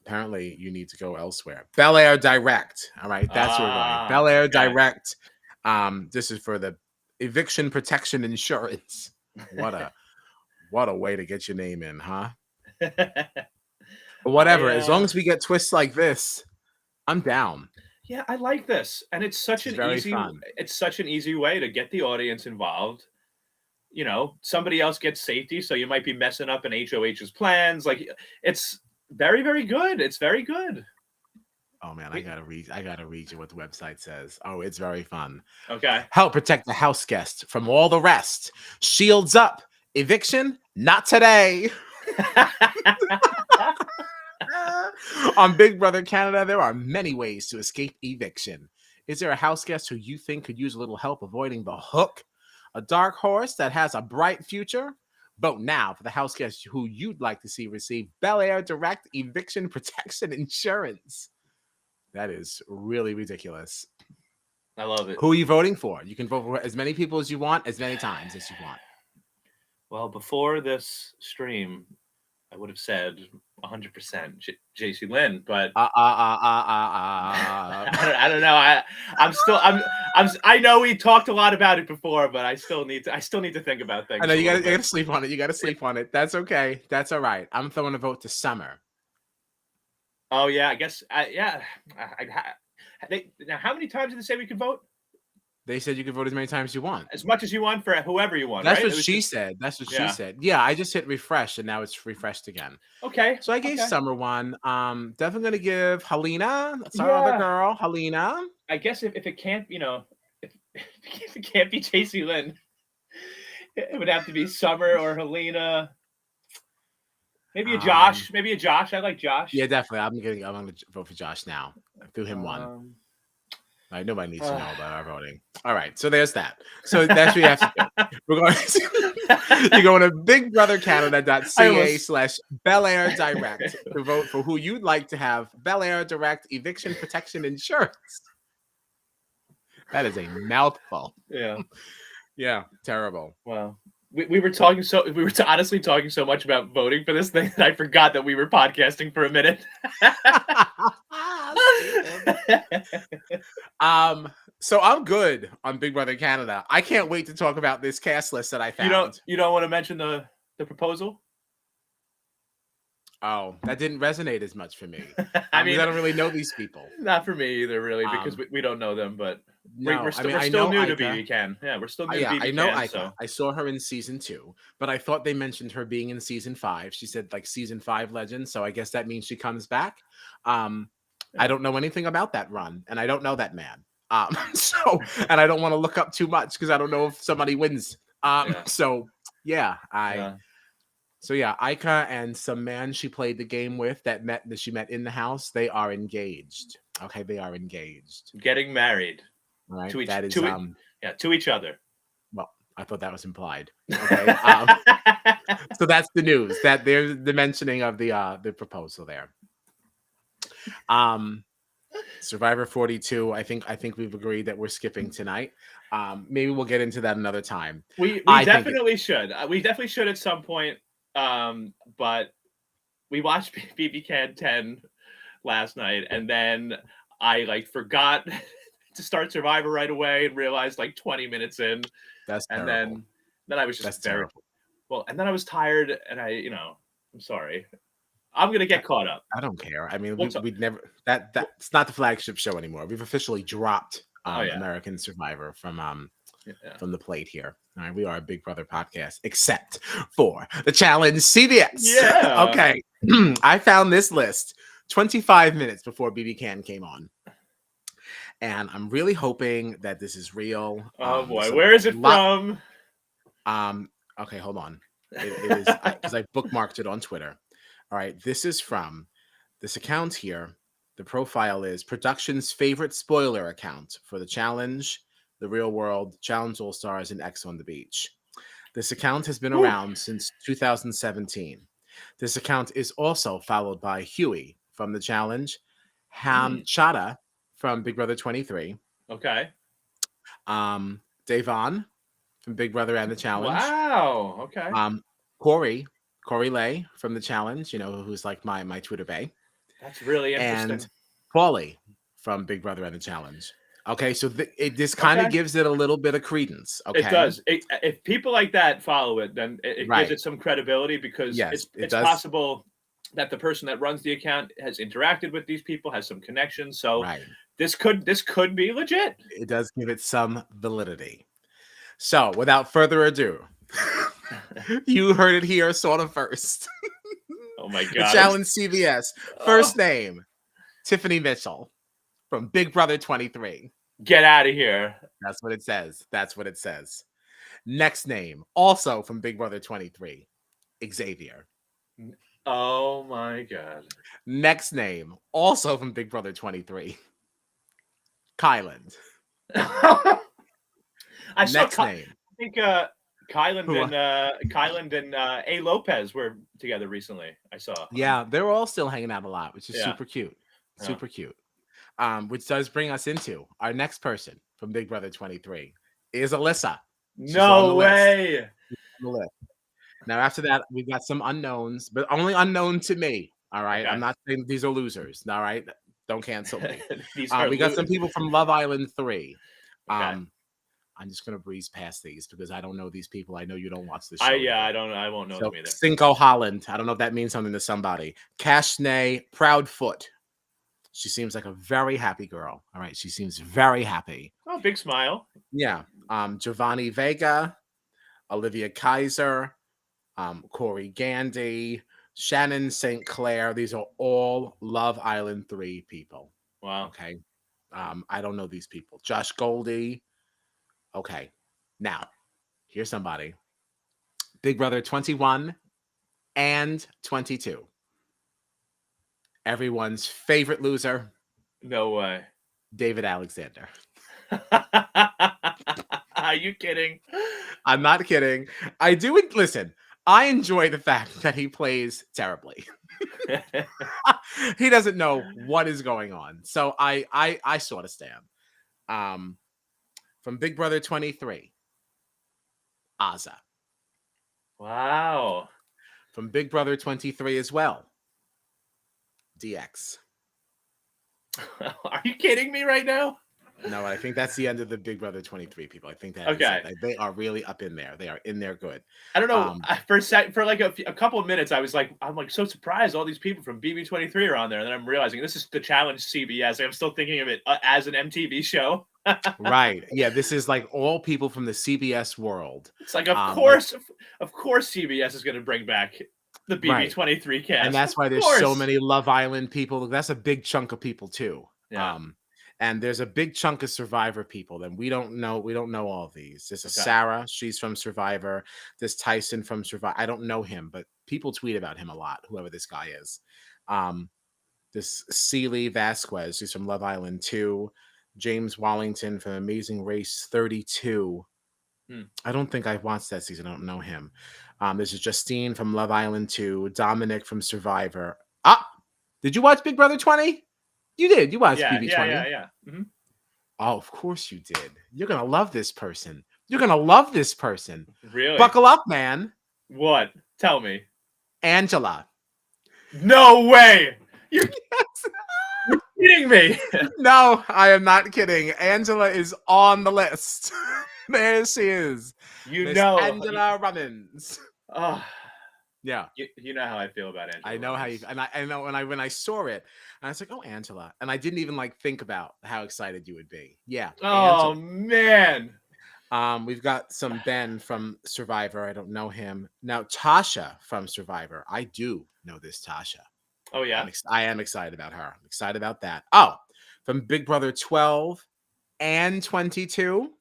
[SPEAKER 1] Apparently, you need to go elsewhere. Bel Air Direct. All right, that's where we're going. Bel Air Direct. This is for the eviction protection insurance. What a way to get your name in, huh? But whatever. As long as we get twists like this, I'm down.
[SPEAKER 2] Yeah, I like this, and it's such an easy way to get the audience involved. You know, somebody else gets safety, so you might be messing up an HOH's plans. Like, it's very, very good. It's very good.
[SPEAKER 1] Oh man, I gotta read you what the website says. Oh, it's very fun.
[SPEAKER 2] Okay.
[SPEAKER 1] Help protect the house guest from all the rest. Shields up. Eviction, not today. On Big Brother Canada, there are many ways to escape eviction. Is there a house guest who you think could use a little help avoiding the hook? A dark horse that has a bright future? Vote now for the house guest who you'd like to see receive Bel Air Direct Eviction Protection Insurance. That is really ridiculous.
[SPEAKER 2] I love it.
[SPEAKER 1] Who are you voting for? You can vote for as many people as you want, as many times as you want.
[SPEAKER 2] Well, before this stream, I would have said 100% JACEY-LYNNE, but I don't know. I know we talked a lot about it before, but I still need to think about things.
[SPEAKER 1] I know you gotta sleep on it. You gotta sleep on it. That's okay. That's all right. I'm throwing a vote to Summer.
[SPEAKER 2] Oh yeah, I guess. Yeah. Now, how many times did they say we could vote?
[SPEAKER 1] They said you could vote as many times as you want.
[SPEAKER 2] As much as you want for whoever you want.
[SPEAKER 1] That's
[SPEAKER 2] right?
[SPEAKER 1] what she said. That's what she said. Yeah, I just hit refresh and now it's refreshed again.
[SPEAKER 2] Okay.
[SPEAKER 1] So I gave Summer one. Definitely gonna give Helena. That's our other girl, Helena.
[SPEAKER 2] I guess if it can't, if it can't be JACEY-LYNNE, it would have to be Summer or Helena. Maybe a Josh. Maybe a Josh. I like Josh.
[SPEAKER 1] Yeah, definitely. I'm gonna vote for Josh now. I threw him one. Right, nobody needs to know about our voting. All right, so there's that. So that's what you have to do. We're going you're going to BigBrotherCanada.ca/Bel-Air Direct to vote for who you'd like to have Bel-Air Direct eviction protection insurance. That is a mouthful.
[SPEAKER 2] Yeah.
[SPEAKER 1] Yeah, terrible.
[SPEAKER 2] Wow. We were honestly talking so much about voting for this thing that I forgot that we were podcasting for a minute.
[SPEAKER 1] So I'm good on Big Brother Canada. I can't wait to talk about this cast list that I found.
[SPEAKER 2] You don't want to mention the proposal?
[SPEAKER 1] Oh, that didn't resonate as much for me.
[SPEAKER 2] I mean,
[SPEAKER 1] I don't really know these people.
[SPEAKER 2] Not for me either, really, because we don't know them. But
[SPEAKER 1] no,
[SPEAKER 2] we're still new to BB Can. Yeah, we're still new to BB Can.
[SPEAKER 1] I know Ika.
[SPEAKER 2] So.
[SPEAKER 1] I saw her in season 2, but I thought they mentioned her being in season 5. She said like season 5 legend, so I guess that means she comes back. I don't know anything about that run, and I don't know that man. And I don't want to look up too much because I don't know if somebody wins. So yeah, So yeah, Ika and some man she played the game with that she met in the house, they are engaged. Okay, they are engaged.
[SPEAKER 2] Getting married.
[SPEAKER 1] Right.
[SPEAKER 2] To each other.
[SPEAKER 1] Well, I thought that was implied. Okay. So that's the news. That there's the mentioning of the proposal there. Survivor 42. I think we've agreed that we're skipping tonight. Maybe we'll get into that another time.
[SPEAKER 2] We definitely should. We definitely should at some point. But we watched BB Can 10 last night, and then I forgot to start Survivor right away and realized 20 minutes in.
[SPEAKER 1] That's
[SPEAKER 2] and
[SPEAKER 1] terrible.
[SPEAKER 2] then I was just terrible. Well, and then I was tired, and I'm sorry. I'm gonna get caught up.
[SPEAKER 1] I don't care. I mean, we'd never that's not the flagship show anymore. We've officially dropped American Survivor from the plate here. All right, we are a Big Brother podcast, except for the Challenge CBS.
[SPEAKER 2] Yeah.
[SPEAKER 1] Okay. I found this list 25 minutes before BB Can came on. And I'm really hoping that this is real.
[SPEAKER 2] Oh boy, where is it from?
[SPEAKER 1] Okay, hold on. It is because I bookmarked it on Twitter. All right, this is from this account here. The profile is production's favorite spoiler account for the Challenge, The Real World, Challenge All Stars, and X on the Beach. This account has been around since 2017. This account is also followed by Huey from the Challenge, Chada from Big Brother 23.
[SPEAKER 2] Okay.
[SPEAKER 1] Davon from Big Brother and the Challenge.
[SPEAKER 2] Wow. Okay.
[SPEAKER 1] Corey Lay from the Challenge, who's like my Twitter bae.
[SPEAKER 2] That's really interesting.
[SPEAKER 1] And Paulie from Big Brother and the Challenge. Okay, so this kind of gives it a little bit of credence. Okay,
[SPEAKER 2] it does. If people like that follow it, then it gives it some credibility because it's possible that the person that runs the account has interacted with these people, has some connections. So this could be legit.
[SPEAKER 1] It does give it some validity. So without further ado, you heard it here sort of first.
[SPEAKER 2] Oh my God.
[SPEAKER 1] The Challenge CBS. First name, Tiffany Mitchell from Big Brother 23.
[SPEAKER 2] Get out of here.
[SPEAKER 1] That's what it says. Next name, also from Big Brother 23, Xavier.
[SPEAKER 2] Oh my God.
[SPEAKER 1] Next name, also from Big Brother 23, Kyland. Next name.
[SPEAKER 2] I think Kyland and A. Lopez were together recently. I saw.
[SPEAKER 1] Yeah, they were all still hanging out a lot, which is super cute. Super cute. Which does bring us into our next person from Big Brother 23 is Alyssa.
[SPEAKER 2] No way.
[SPEAKER 1] Now, after that, we've got some unknowns, but only unknown to me. All right. I'm not saying these are losers. All right. Don't cancel me. We got some people from Love Island 3. I'm just going to breeze past these because I don't know these people. I know you don't watch the show.
[SPEAKER 2] I won't know them either.
[SPEAKER 1] Cinco Holland. I don't know if that means something to somebody. Cashne Proudfoot. She seems like a very happy girl. All right. She seems very happy.
[SPEAKER 2] Oh, big smile.
[SPEAKER 1] Yeah. Giovanni Vega, Olivia Kaiser, Corey Gandy, Shannon St. Clair. These are all Love Island 3 people.
[SPEAKER 2] Wow.
[SPEAKER 1] Okay. I don't know these people. Josh Goldie. Okay. Now, here's somebody. Big Brother 21 and 22. Everyone's favorite loser.
[SPEAKER 2] No way.
[SPEAKER 1] David Alexander.
[SPEAKER 2] Are you kidding?
[SPEAKER 1] I'm not kidding. I do listen. I enjoy the fact that he plays terribly. He doesn't know what is going on, so I sort of stand. From Big Brother 23, Azza.
[SPEAKER 2] Wow.
[SPEAKER 1] From Big Brother 23 as well, DX.
[SPEAKER 2] Are you kidding me right now?
[SPEAKER 1] No, I think that's the end of the Big Brother 23 people. I think that
[SPEAKER 2] okay.
[SPEAKER 1] is it. They are really up in there. They are in there good.
[SPEAKER 2] I don't know. For like a couple of minutes, I'm like so surprised all these people from BB23 are on there, and then I'm realizing this is the challenge CBS. I'm still thinking of it as an MTV show.
[SPEAKER 1] Right. Yeah, this is like all people from the CBS world.
[SPEAKER 2] It's like, of course CBS is going to bring back the BB23 cast.
[SPEAKER 1] And that's why there's so many Love Island people. That's a big chunk of people too.
[SPEAKER 2] Yeah.
[SPEAKER 1] And there's a big chunk of Survivor people. Then we don't know all of these. There's a Sarah, she's from Survivor. There's Tyson from Survivor. I don't know him, but people tweet about him a lot, whoever this guy is. This Celie Vasquez, who's from Love Island 2. James Wallington from Amazing Race 32. I don't think I've watched that season. I don't know him. This is Justine from Love Island 2. Dominic from Survivor. Did you watch Big Brother 20? You did. You watched BB20.
[SPEAKER 2] Yeah. Mm-hmm.
[SPEAKER 1] Oh, of course you did. You're going to love this person. You're going to love this person.
[SPEAKER 2] Really?
[SPEAKER 1] Buckle up, man.
[SPEAKER 2] What? Tell me.
[SPEAKER 1] Angela.
[SPEAKER 2] No way. You're kidding me.
[SPEAKER 1] No, I am not kidding. Angela is on the list. There she is.
[SPEAKER 2] You know.
[SPEAKER 1] Angela Runnins.
[SPEAKER 2] Oh.
[SPEAKER 1] Yeah,
[SPEAKER 2] you know how I feel about Angela.
[SPEAKER 1] I know how you, and I know when I saw it, and I was like, "Oh, Angela," and I didn't even like think about how excited you would be. Yeah.
[SPEAKER 2] Oh,
[SPEAKER 1] Angela. Man. We've got some Ben from Survivor. I don't know him now. Tasha from Survivor. I do know this Tasha.
[SPEAKER 2] Oh yeah.
[SPEAKER 1] I am excited about her. I'm excited about that. Oh, from Big Brother 12 and 22.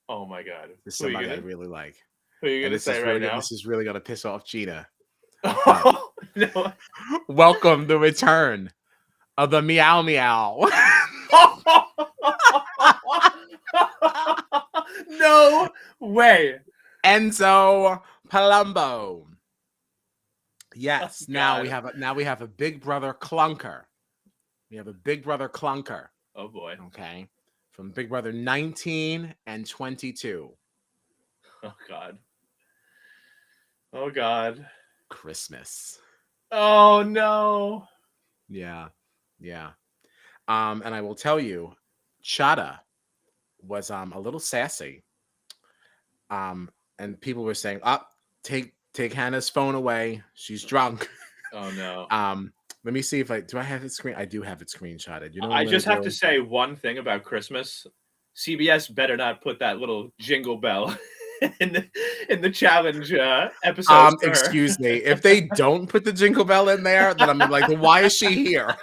[SPEAKER 2] Oh my God.
[SPEAKER 1] There's somebody I really like.
[SPEAKER 2] Who are you going to say right now?
[SPEAKER 1] This is really going to piss off Gina.
[SPEAKER 2] Oh, no.
[SPEAKER 1] Welcome the return of the Meow Meow.
[SPEAKER 2] No way.
[SPEAKER 1] Enzo Palumbo. Yes.
[SPEAKER 2] Oh,
[SPEAKER 1] now we have a Big Brother clunker. We have a Big Brother clunker.
[SPEAKER 2] Oh boy.
[SPEAKER 1] Okay. From Big Brother 19 and 22.
[SPEAKER 2] Oh God. Oh God.
[SPEAKER 1] Christmas.
[SPEAKER 2] Oh no.
[SPEAKER 1] Yeah. And I will tell you, Chada was a little sassy. And people were saying, take Hannah's phone away. She's drunk.
[SPEAKER 2] Oh no.
[SPEAKER 1] Let me see if do I have it screen? I do have it screenshotted. You know,
[SPEAKER 2] I just have to say one thing about Christmas. CBS better not put that little jingle bell in the challenge episode.
[SPEAKER 1] Excuse me. If they don't put the jingle bell in there, then I'm like, well, why is she here?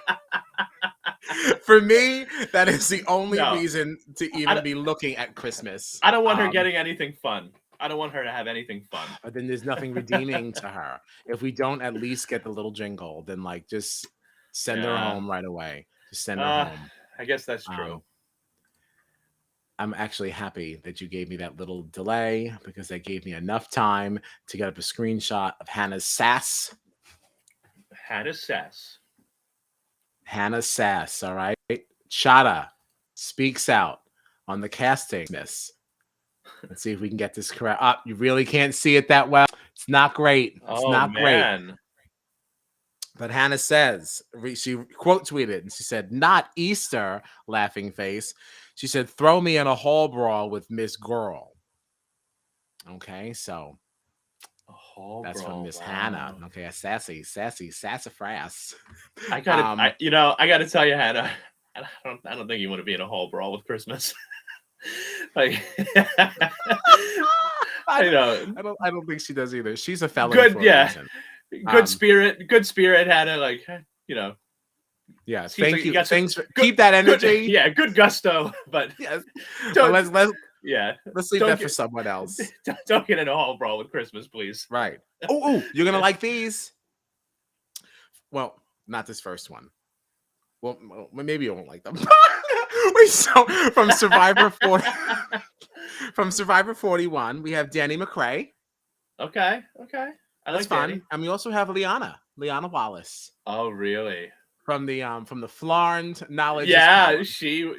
[SPEAKER 1] For me, that is the only reason to even be looking at Christmas.
[SPEAKER 2] I don't want her getting anything fun. I don't want her to have anything fun.
[SPEAKER 1] But then there's nothing redeeming to her. If we don't at least get the little jingle, then like just send her home right away. Just send her home.
[SPEAKER 2] I guess that's true.
[SPEAKER 1] I'm actually happy that you gave me that little delay because that gave me enough time to get up a screenshot of Hannah's sass.
[SPEAKER 2] Hannah's
[SPEAKER 1] sass, all right? Chada speaks out on the casting. Let's see if we can get this correct. You really can't see it that well. It's not great. It's not great. But Hannah says, she quote tweeted, and she said, "Not Easter," laughing face. She said, "Throw me in a hall brawl with Miss Girl." Okay, so that's from Miss Hannah. Okay, a sassy sassafras.
[SPEAKER 2] I gotta tell you, Hannah, I don't think you want to be in a hall brawl with Christmas. Like,
[SPEAKER 1] I don't think she does either. She's a felon.
[SPEAKER 2] Good, yeah. Good spirit, Hannah. Like, you know.
[SPEAKER 1] Yeah, thank you. Keep that energy.
[SPEAKER 2] Good gusto. But
[SPEAKER 1] yes, let's leave that for someone else.
[SPEAKER 2] Don't get in a hall brawl with Christmas, please.
[SPEAKER 1] Right. Oh, you're gonna like these. Well, not this first one. Well, maybe you won't like them. Wait, so from Survivor 40, from Survivor 41, we have Danny McRae.
[SPEAKER 2] Okay. I
[SPEAKER 1] That's
[SPEAKER 2] like Danny.
[SPEAKER 1] fun. And we also have Liana Wallace.
[SPEAKER 2] Oh, really?
[SPEAKER 1] From the Flarned Knowledge.
[SPEAKER 2] Yeah, she was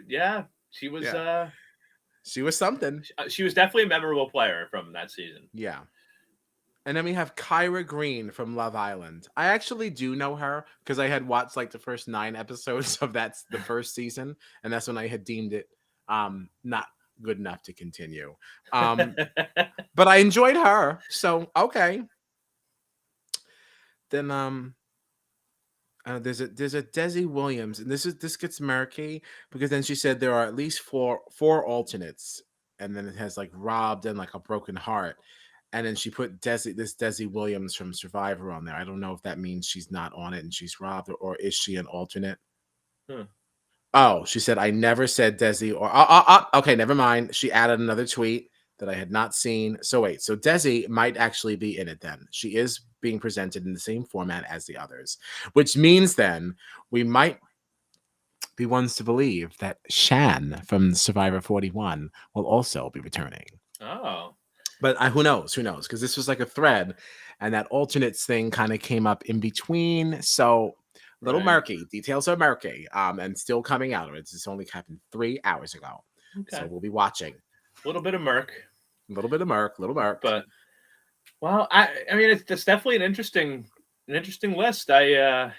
[SPEAKER 1] she was something.
[SPEAKER 2] She was definitely a memorable player from that season.
[SPEAKER 1] Yeah. And then we have Kyra Green from Love Island. I actually do know her because I had watched like the first 9 episodes of the first season, and that's when I had deemed it not good enough to continue. But I enjoyed her, so okay. Then there's a Desi Williams, and this gets murky because then she said there are at least four alternates, and then it has like robbed and like a broken heart. And then she put Desi Williams from Survivor on there. I don't know if that means she's not on it and she's robbed, or is she an alternate? Oh, she said, I never said Desi or... okay, never mind. She added another tweet that I had not seen. So wait, so Desi might actually be in it then. She is being presented in the same format as the others, which means then we might be ones to believe that Shan from Survivor 41 will also be returning.
[SPEAKER 2] Oh.
[SPEAKER 1] But who knows? Who knows? Because this was like a thread, and that alternates thing kind of came up in between. So a little murky. Details are murky. And still coming out. It's only happened 3 hours ago. Okay. So we'll be watching.
[SPEAKER 2] A little bit of murk.
[SPEAKER 1] Little murk.
[SPEAKER 2] But well, I mean, it's definitely an interesting list. I'm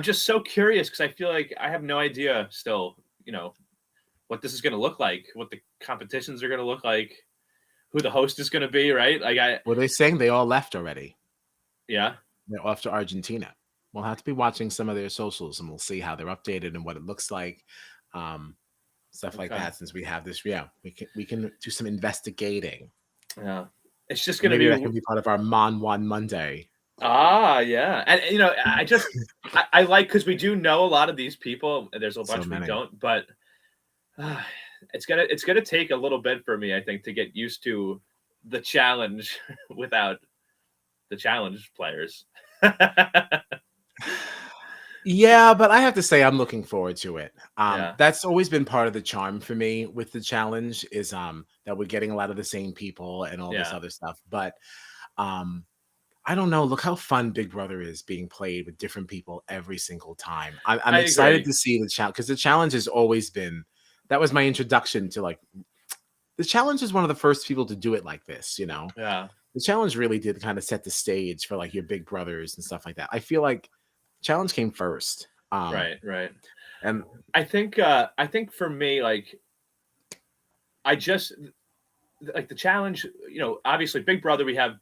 [SPEAKER 2] just so curious because I feel like I have no idea still, what this is going to look like, what the competitions are going to look like, who the host is going to be, right? Like
[SPEAKER 1] well, they're saying they all left already.
[SPEAKER 2] Yeah.
[SPEAKER 1] They're off to Argentina. We'll have to be watching some of their socials, and we'll see how they're updated and what it looks like. Stuff like that. Since we have this, we can do some investigating.
[SPEAKER 2] Yeah, it's just going to be...
[SPEAKER 1] that can be part of our Mon One Monday.
[SPEAKER 2] Yeah, and I like, because we do know a lot of these people. There's a bunch we don't, but it's gonna take a little bit for me, I think, to get used to the challenge without the challenge players.
[SPEAKER 1] Yeah, but I have to say I'm looking forward to it. That's always been part of the charm for me with the challenge, is that we're getting a lot of the same people and all this other stuff. But I don't know. Look how fun Big Brother is being played with different people every single time. I'm excited to see the challenge, because the challenge has always been... That was my introduction to, like, the challenge is one of the first people to do it like this,
[SPEAKER 2] Yeah.
[SPEAKER 1] The challenge really did kind of set the stage for like your Big Brothers and stuff like that. I feel like challenge came first.
[SPEAKER 2] Right.
[SPEAKER 1] And
[SPEAKER 2] I think for me, like, I just like the challenge, obviously Big Brother, we have,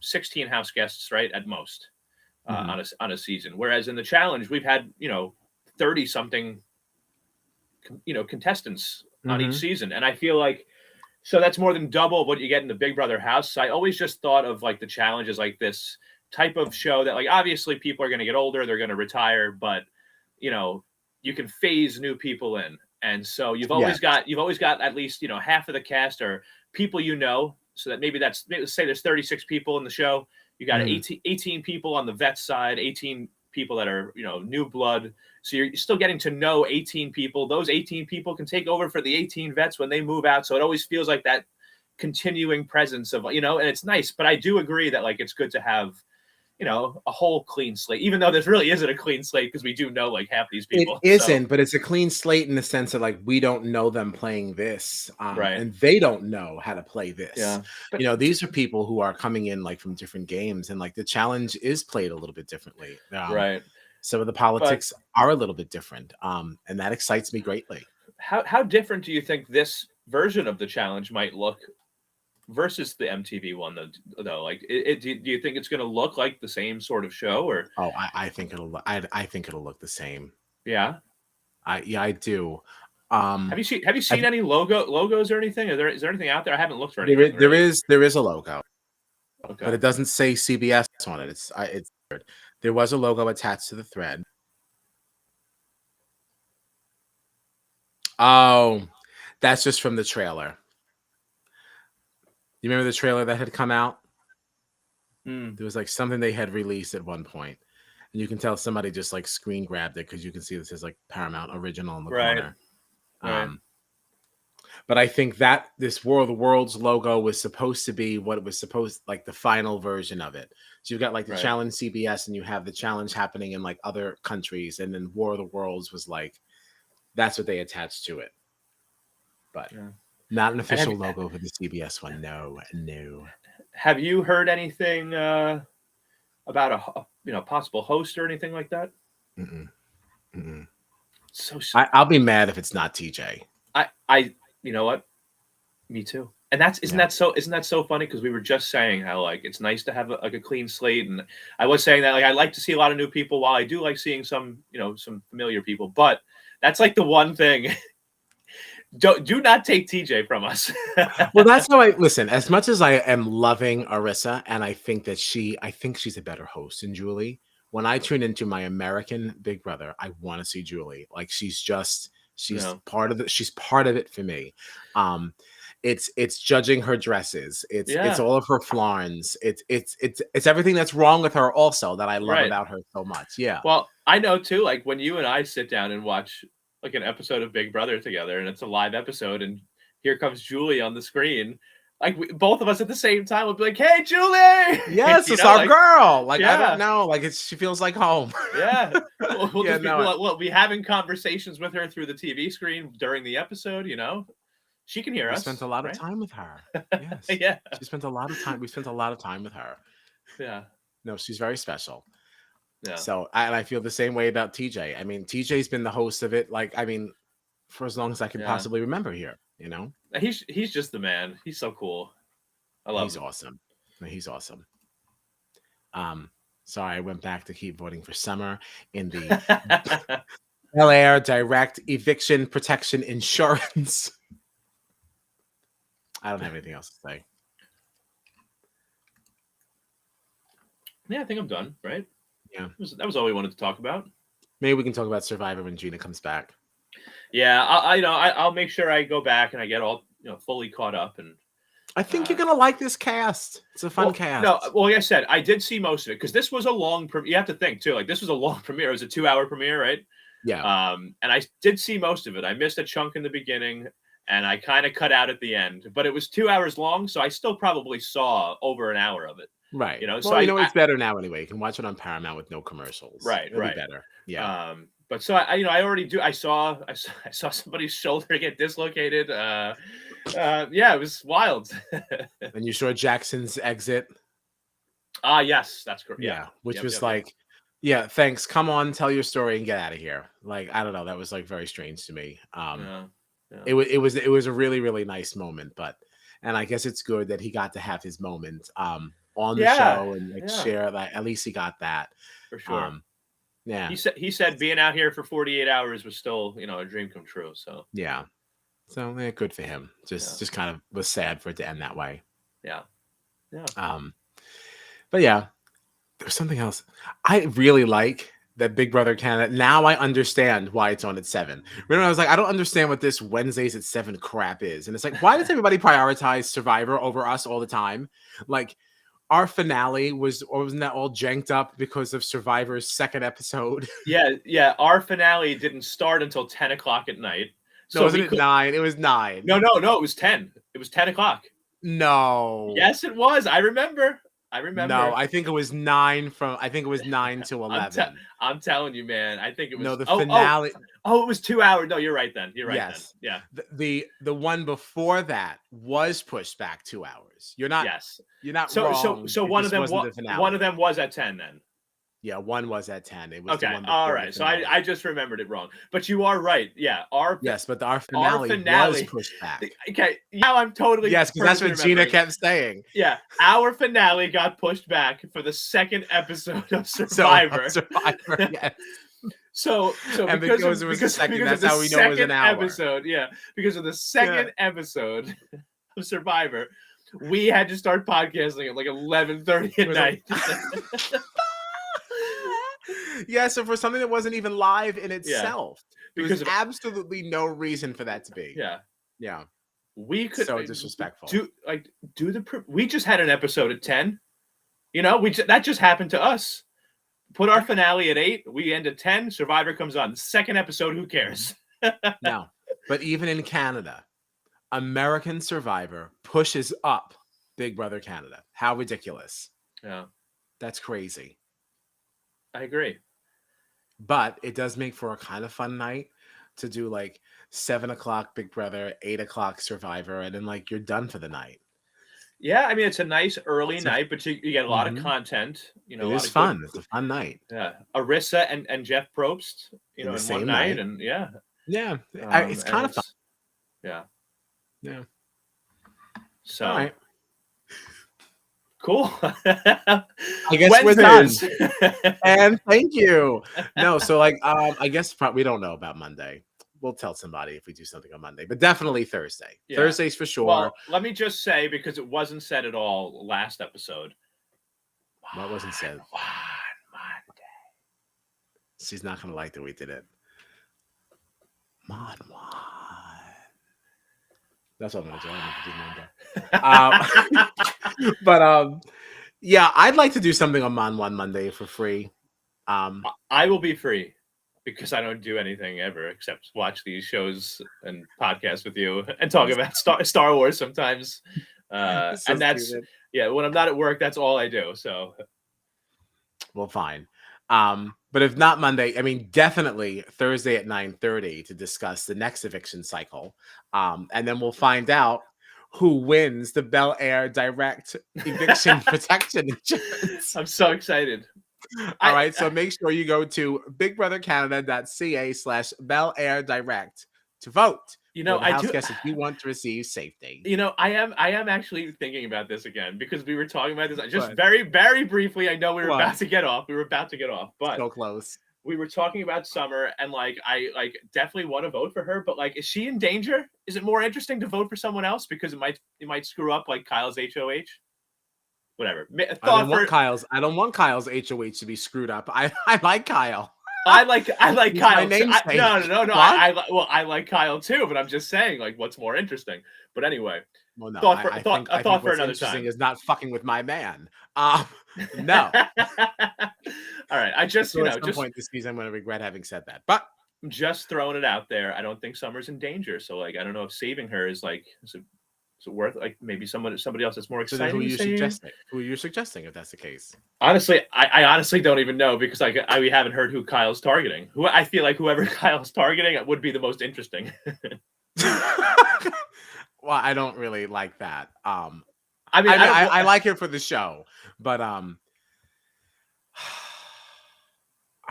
[SPEAKER 2] 16 house guests, right? At most, on a season. Whereas in the challenge, we've had, 30 something, contestants on each season. And I feel like, so that's more than double what you get in the Big Brother house. So I always just thought of like the challenge as like this type of show that, like, obviously people are going to get older, they're going to retire, but you can phase new people in. And so you've always got at least, half of the cast are people, so that maybe let's say there's 36 people in the show. You got 18 people on the vet side, 18 people that are, new blood. So you're still getting to know 18 people. Those 18 people can take over for the 18 vets when they move out. So it always feels like that continuing presence of, and it's nice. But I do agree that, like, it's good to have, a whole clean slate, even though this really isn't a clean slate, because we do know like half these people.
[SPEAKER 1] It isn't, but it's a clean slate in the sense that, like, we don't know them playing this, and they don't know how to play this.
[SPEAKER 2] Yeah. But,
[SPEAKER 1] these are people who are coming in like from different games, and like the challenge is played a little bit differently.
[SPEAKER 2] Right.
[SPEAKER 1] Some of the politics are a little bit different, and that excites me greatly.
[SPEAKER 2] How different do you think this version of the challenge might look versus the MTV one, though? Like, do you think it's going to look like the same sort of show, or?
[SPEAKER 1] Oh, I think it'll. I think it'll look the same.
[SPEAKER 2] Yeah.
[SPEAKER 1] I do.
[SPEAKER 2] Have you seen any logos or anything? Is there anything out there? I haven't looked for anything.
[SPEAKER 1] There is a logo,
[SPEAKER 2] okay,
[SPEAKER 1] but it doesn't say CBS on it. It's there was a logo attached to the thread. Oh, that's just from the trailer. You remember the trailer that had come out? There was like something they had released at one point, And you can tell somebody just like screen grabbed it because you can see this is like Paramount Original in the
[SPEAKER 2] Right.
[SPEAKER 1] corner.
[SPEAKER 2] Right.
[SPEAKER 1] But I think that this War of the Worlds logo was supposed to be what it was supposed, like the final version of it. So you've got like the
[SPEAKER 2] Right.
[SPEAKER 1] challenge CBS and you have the challenge happening in like other countries. And then War of the Worlds was like, that's what they attached to it. But not an official logo for the CBS one. No.
[SPEAKER 2] Have you heard anything about a possible host or anything like that? So
[SPEAKER 1] I'll be mad if it's not TJ.
[SPEAKER 2] I you know what? Me too. And isn't that so funny? Because we were just saying how like it's nice to have a clean slate, and I was saying that like I like to see a lot of new people, while I do like seeing some some familiar people. But that's like the one thing. Do not take TJ from us.
[SPEAKER 1] Well, that's how I listen. As much as I am loving Arissa, and I think she's a better host than Julie. When I tune into my American Big Brother, I want to see Julie. Like she's part of it. She's part of it for me. It's judging her dresses. It's all of her florins. It's everything that's wrong with her also that I love about her so much. Yeah.
[SPEAKER 2] Well, I know too. Like when you and I sit down and watch like an episode of Big Brother together, and it's a live episode, and here comes Julie on the screen. Like both of us at the same time will be like, "Hey, Julie!"
[SPEAKER 1] Yes, it's our girl. Like I don't know, like she feels like home.
[SPEAKER 2] Yeah, we'll be having conversations with her through the TV screen during the episode. She can hear us.
[SPEAKER 1] We spent a lot of time with her. Yes.
[SPEAKER 2] Yeah.
[SPEAKER 1] She spent a lot of time. We spent a lot of time with her.
[SPEAKER 2] Yeah.
[SPEAKER 1] No, she's very special.
[SPEAKER 2] Yeah.
[SPEAKER 1] So I feel the same way about TJ. I mean, TJ's been the host of it, for as long as I can possibly remember here.
[SPEAKER 2] He's just the man. He's so cool. I love him.
[SPEAKER 1] He's awesome. He's awesome. Sorry, I went back to keep voting for Summer in the Bel Air Direct Eviction Protection Insurance. I don't have anything else to say.
[SPEAKER 2] Yeah, I think I'm done, right?
[SPEAKER 1] Yeah.
[SPEAKER 2] That was all we wanted to talk about.
[SPEAKER 1] Maybe we can talk about Survivor when Gina comes back.
[SPEAKER 2] Yeah, I'll make sure I go back and I get all fully caught up, and
[SPEAKER 1] I think you're gonna like this cast. It's a fun cast.
[SPEAKER 2] No, well, like I said, I did see most of it because this was a long premiere. You have to think too, like this was a long premiere. It was a 2-hour premiere, right?
[SPEAKER 1] Yeah.
[SPEAKER 2] And I did see most of it. I missed a chunk in the beginning, and I kind of cut out at the end. But it was 2 hours long, so I still probably saw over an hour of it.
[SPEAKER 1] Right.
[SPEAKER 2] So
[SPEAKER 1] it's better now anyway. You can watch it on Paramount with no commercials.
[SPEAKER 2] Right.
[SPEAKER 1] It'll be better. Yeah.
[SPEAKER 2] But so I already do. I saw somebody's shoulder get dislocated. Yeah, it was wild.
[SPEAKER 1] And you saw Jackson's exit.
[SPEAKER 2] Yes, that's correct.
[SPEAKER 1] Yeah, which was yeah, thanks. Come on, tell your story and get out of here. Like I don't know, that was like very strange to me. It was a really really nice moment, and I guess it's good that he got to have his moment on the show and share that. At least he got that
[SPEAKER 2] for sure.
[SPEAKER 1] Yeah,
[SPEAKER 2] he said being out here for 48 hours was still a dream come true. So
[SPEAKER 1] yeah, so good for him. Just kind of was sad for it to end that way.
[SPEAKER 2] Yeah.
[SPEAKER 1] But yeah, there's something else I really like. That Big Brother Canada. Now I understand why it's on at 7. Remember, I was like, I don't understand what this Wednesdays at 7 crap is. And it's like, why does everybody prioritize Survivor over us all the time? Like, our finale wasn't that all janked up because of Survivor's second episode?
[SPEAKER 2] Yeah. Our finale didn't start until 10 o'clock at night.
[SPEAKER 1] So wasn't it 9? It was 9.
[SPEAKER 2] No, it was 10. It was 10 o'clock.
[SPEAKER 1] No.
[SPEAKER 2] Yes, it was. I remember.
[SPEAKER 1] No, I think it was 9 to 11.
[SPEAKER 2] I'm telling you, man. I think it was
[SPEAKER 1] the finale.
[SPEAKER 2] Oh, it was 2 hours. No, you're right then.
[SPEAKER 1] Yes.
[SPEAKER 2] Then.
[SPEAKER 1] Yeah. The one before that was pushed back 2 hours. You're not wrong.
[SPEAKER 2] So one of them was at 10 then.
[SPEAKER 1] Yeah, one was at 10. It was
[SPEAKER 2] okay. All right. So I just remembered it wrong. But you are right. Yeah.
[SPEAKER 1] But our finale was pushed back.
[SPEAKER 2] Okay. Now I'm totally
[SPEAKER 1] because that's what Gina kept saying.
[SPEAKER 2] Yeah. Our finale got pushed back for the second episode of Survivor.
[SPEAKER 1] Survivor, yes.
[SPEAKER 2] So because it was the second, that's how we know it was an hour. Episode, because of the second episode of Survivor, we had to start podcasting at like 11:30 at night.
[SPEAKER 1] Yeah, so for something that wasn't even live in itself, because there's absolutely no reason for that to be. Yeah.
[SPEAKER 2] We could
[SPEAKER 1] so disrespectful.
[SPEAKER 2] We just had an episode at 10. That just happened to us. Put our finale at 8. We end at 10. Survivor comes on. Second episode. Who cares?
[SPEAKER 1] No, but even in Canada, American Survivor pushes up Big Brother Canada. How ridiculous.
[SPEAKER 2] Yeah.
[SPEAKER 1] That's crazy.
[SPEAKER 2] I agree.
[SPEAKER 1] But it does make for a kind of fun night to do like 7 o'clock Big Brother, 8 o'clock Survivor, and then like you're done for the night.
[SPEAKER 2] Yeah, I mean, it's a nice early night, but you get a lot of content. You know,
[SPEAKER 1] it is fun. It's a fun night.
[SPEAKER 2] Yeah, Arissa and Jeff Probst, you know, in one night, and
[SPEAKER 1] yeah, it's kind of fun.
[SPEAKER 2] Yeah. So,
[SPEAKER 1] all right.
[SPEAKER 2] Cool.
[SPEAKER 1] I guess we're done. And thank you. No, so like, I guess we don't know about Monday. We'll tell somebody if we do something on Monday, but definitely Thursday. Yeah. Thursdays for sure.
[SPEAKER 2] Well, let me just say, because it wasn't said at all last episode.
[SPEAKER 1] What wasn't said?
[SPEAKER 2] Monday.
[SPEAKER 1] She's not going to like that we did it. Mon. That's what I'm going to do. I don't know if you remember. But yeah, I'd like to do something on Mon Monday for free.
[SPEAKER 2] I will be free. Because I don't do anything ever except watch these shows and podcasts with you and talk about Star Wars sometimes. And that's stupid. Yeah, when I'm not at work, that's all I do. So,
[SPEAKER 1] well, fine. But if not Monday, I mean, definitely Thursday at 9:30 to discuss the next eviction cycle. And then we'll find out who wins the Bel Air Direct Eviction Protection Insurance.
[SPEAKER 2] I'm so excited.
[SPEAKER 1] All right, so make sure you go to bigbrothercanada.ca/Bel Air Direct to vote.
[SPEAKER 2] You know, I do.
[SPEAKER 1] If you want to receive safety.
[SPEAKER 2] You know, I am actually thinking about this again because we were talking about this just very, very briefly. I know we were about to get off. But
[SPEAKER 1] so close.
[SPEAKER 2] We were talking about Summer, and like I definitely want to vote for her. But like, is she in danger? Is it more interesting to vote for someone else because it might screw up like Kyle's HOH? Whatever.
[SPEAKER 1] I don't want Kyle's HOH to be screwed up. I like Kyle.
[SPEAKER 2] I like Kyle.
[SPEAKER 1] My namesake.
[SPEAKER 2] No. I like Kyle too, but I'm just saying, like, what's more interesting? But anyway,
[SPEAKER 1] well, no,
[SPEAKER 2] thought for another time.
[SPEAKER 1] Is not fucking with my man. No.
[SPEAKER 2] All right. I just
[SPEAKER 1] at some point this season, I'm going to regret having said that. But
[SPEAKER 2] I'm just throwing it out there. I don't think Summer's in danger. So, like, I don't know if saving her is like. Is it worth like maybe somebody else that's more exciting?
[SPEAKER 1] So who are you suggesting? Who are you suggesting if that's the case?
[SPEAKER 2] Honestly, I honestly don't even know because we haven't heard who Kyle's targeting. Who I feel like whoever Kyle's targeting would be the most interesting.
[SPEAKER 1] Well, I don't really like that. I mean,
[SPEAKER 2] I
[SPEAKER 1] like it for the show, but I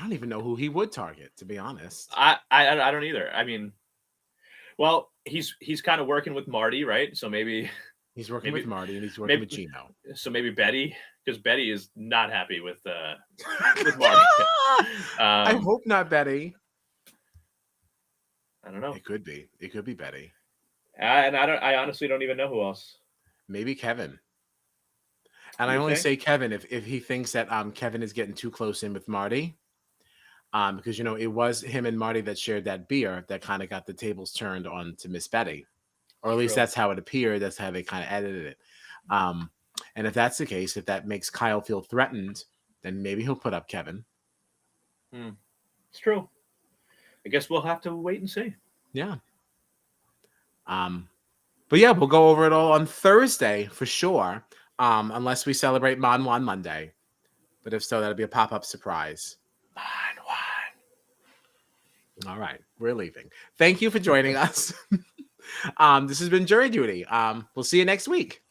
[SPEAKER 1] don't even know who he would target. To be honest,
[SPEAKER 2] I don't either. I mean. Well, he's kind of working with Marty, right? So maybe
[SPEAKER 1] he's working with Marty and he's working with Gino.
[SPEAKER 2] So maybe Betty, because Betty is not happy with Marty.
[SPEAKER 1] I hope not Betty.
[SPEAKER 2] I don't know.
[SPEAKER 1] It could be. It could be Betty.
[SPEAKER 2] And I honestly don't even know who else.
[SPEAKER 1] Maybe Kevin. And I only say Kevin if he thinks that Kevin is getting too close in with Marty. Because, you know, it was him and Marty that shared that beer that kind of got the tables turned on to Miss Betty. Or at least that's how it appeared. That's how they kind of edited it. And if that's the case, if that makes Kyle feel threatened, then maybe he'll put up Kevin.
[SPEAKER 2] It's true. I guess we'll have to wait and see.
[SPEAKER 1] Yeah. But yeah, we'll go over it all on Thursday for sure. Unless we celebrate Mon Monday. But if so, that'll be a pop-up surprise. All right, we're leaving. Thank you for joining us. This has been Jury Duty. We'll see you next week.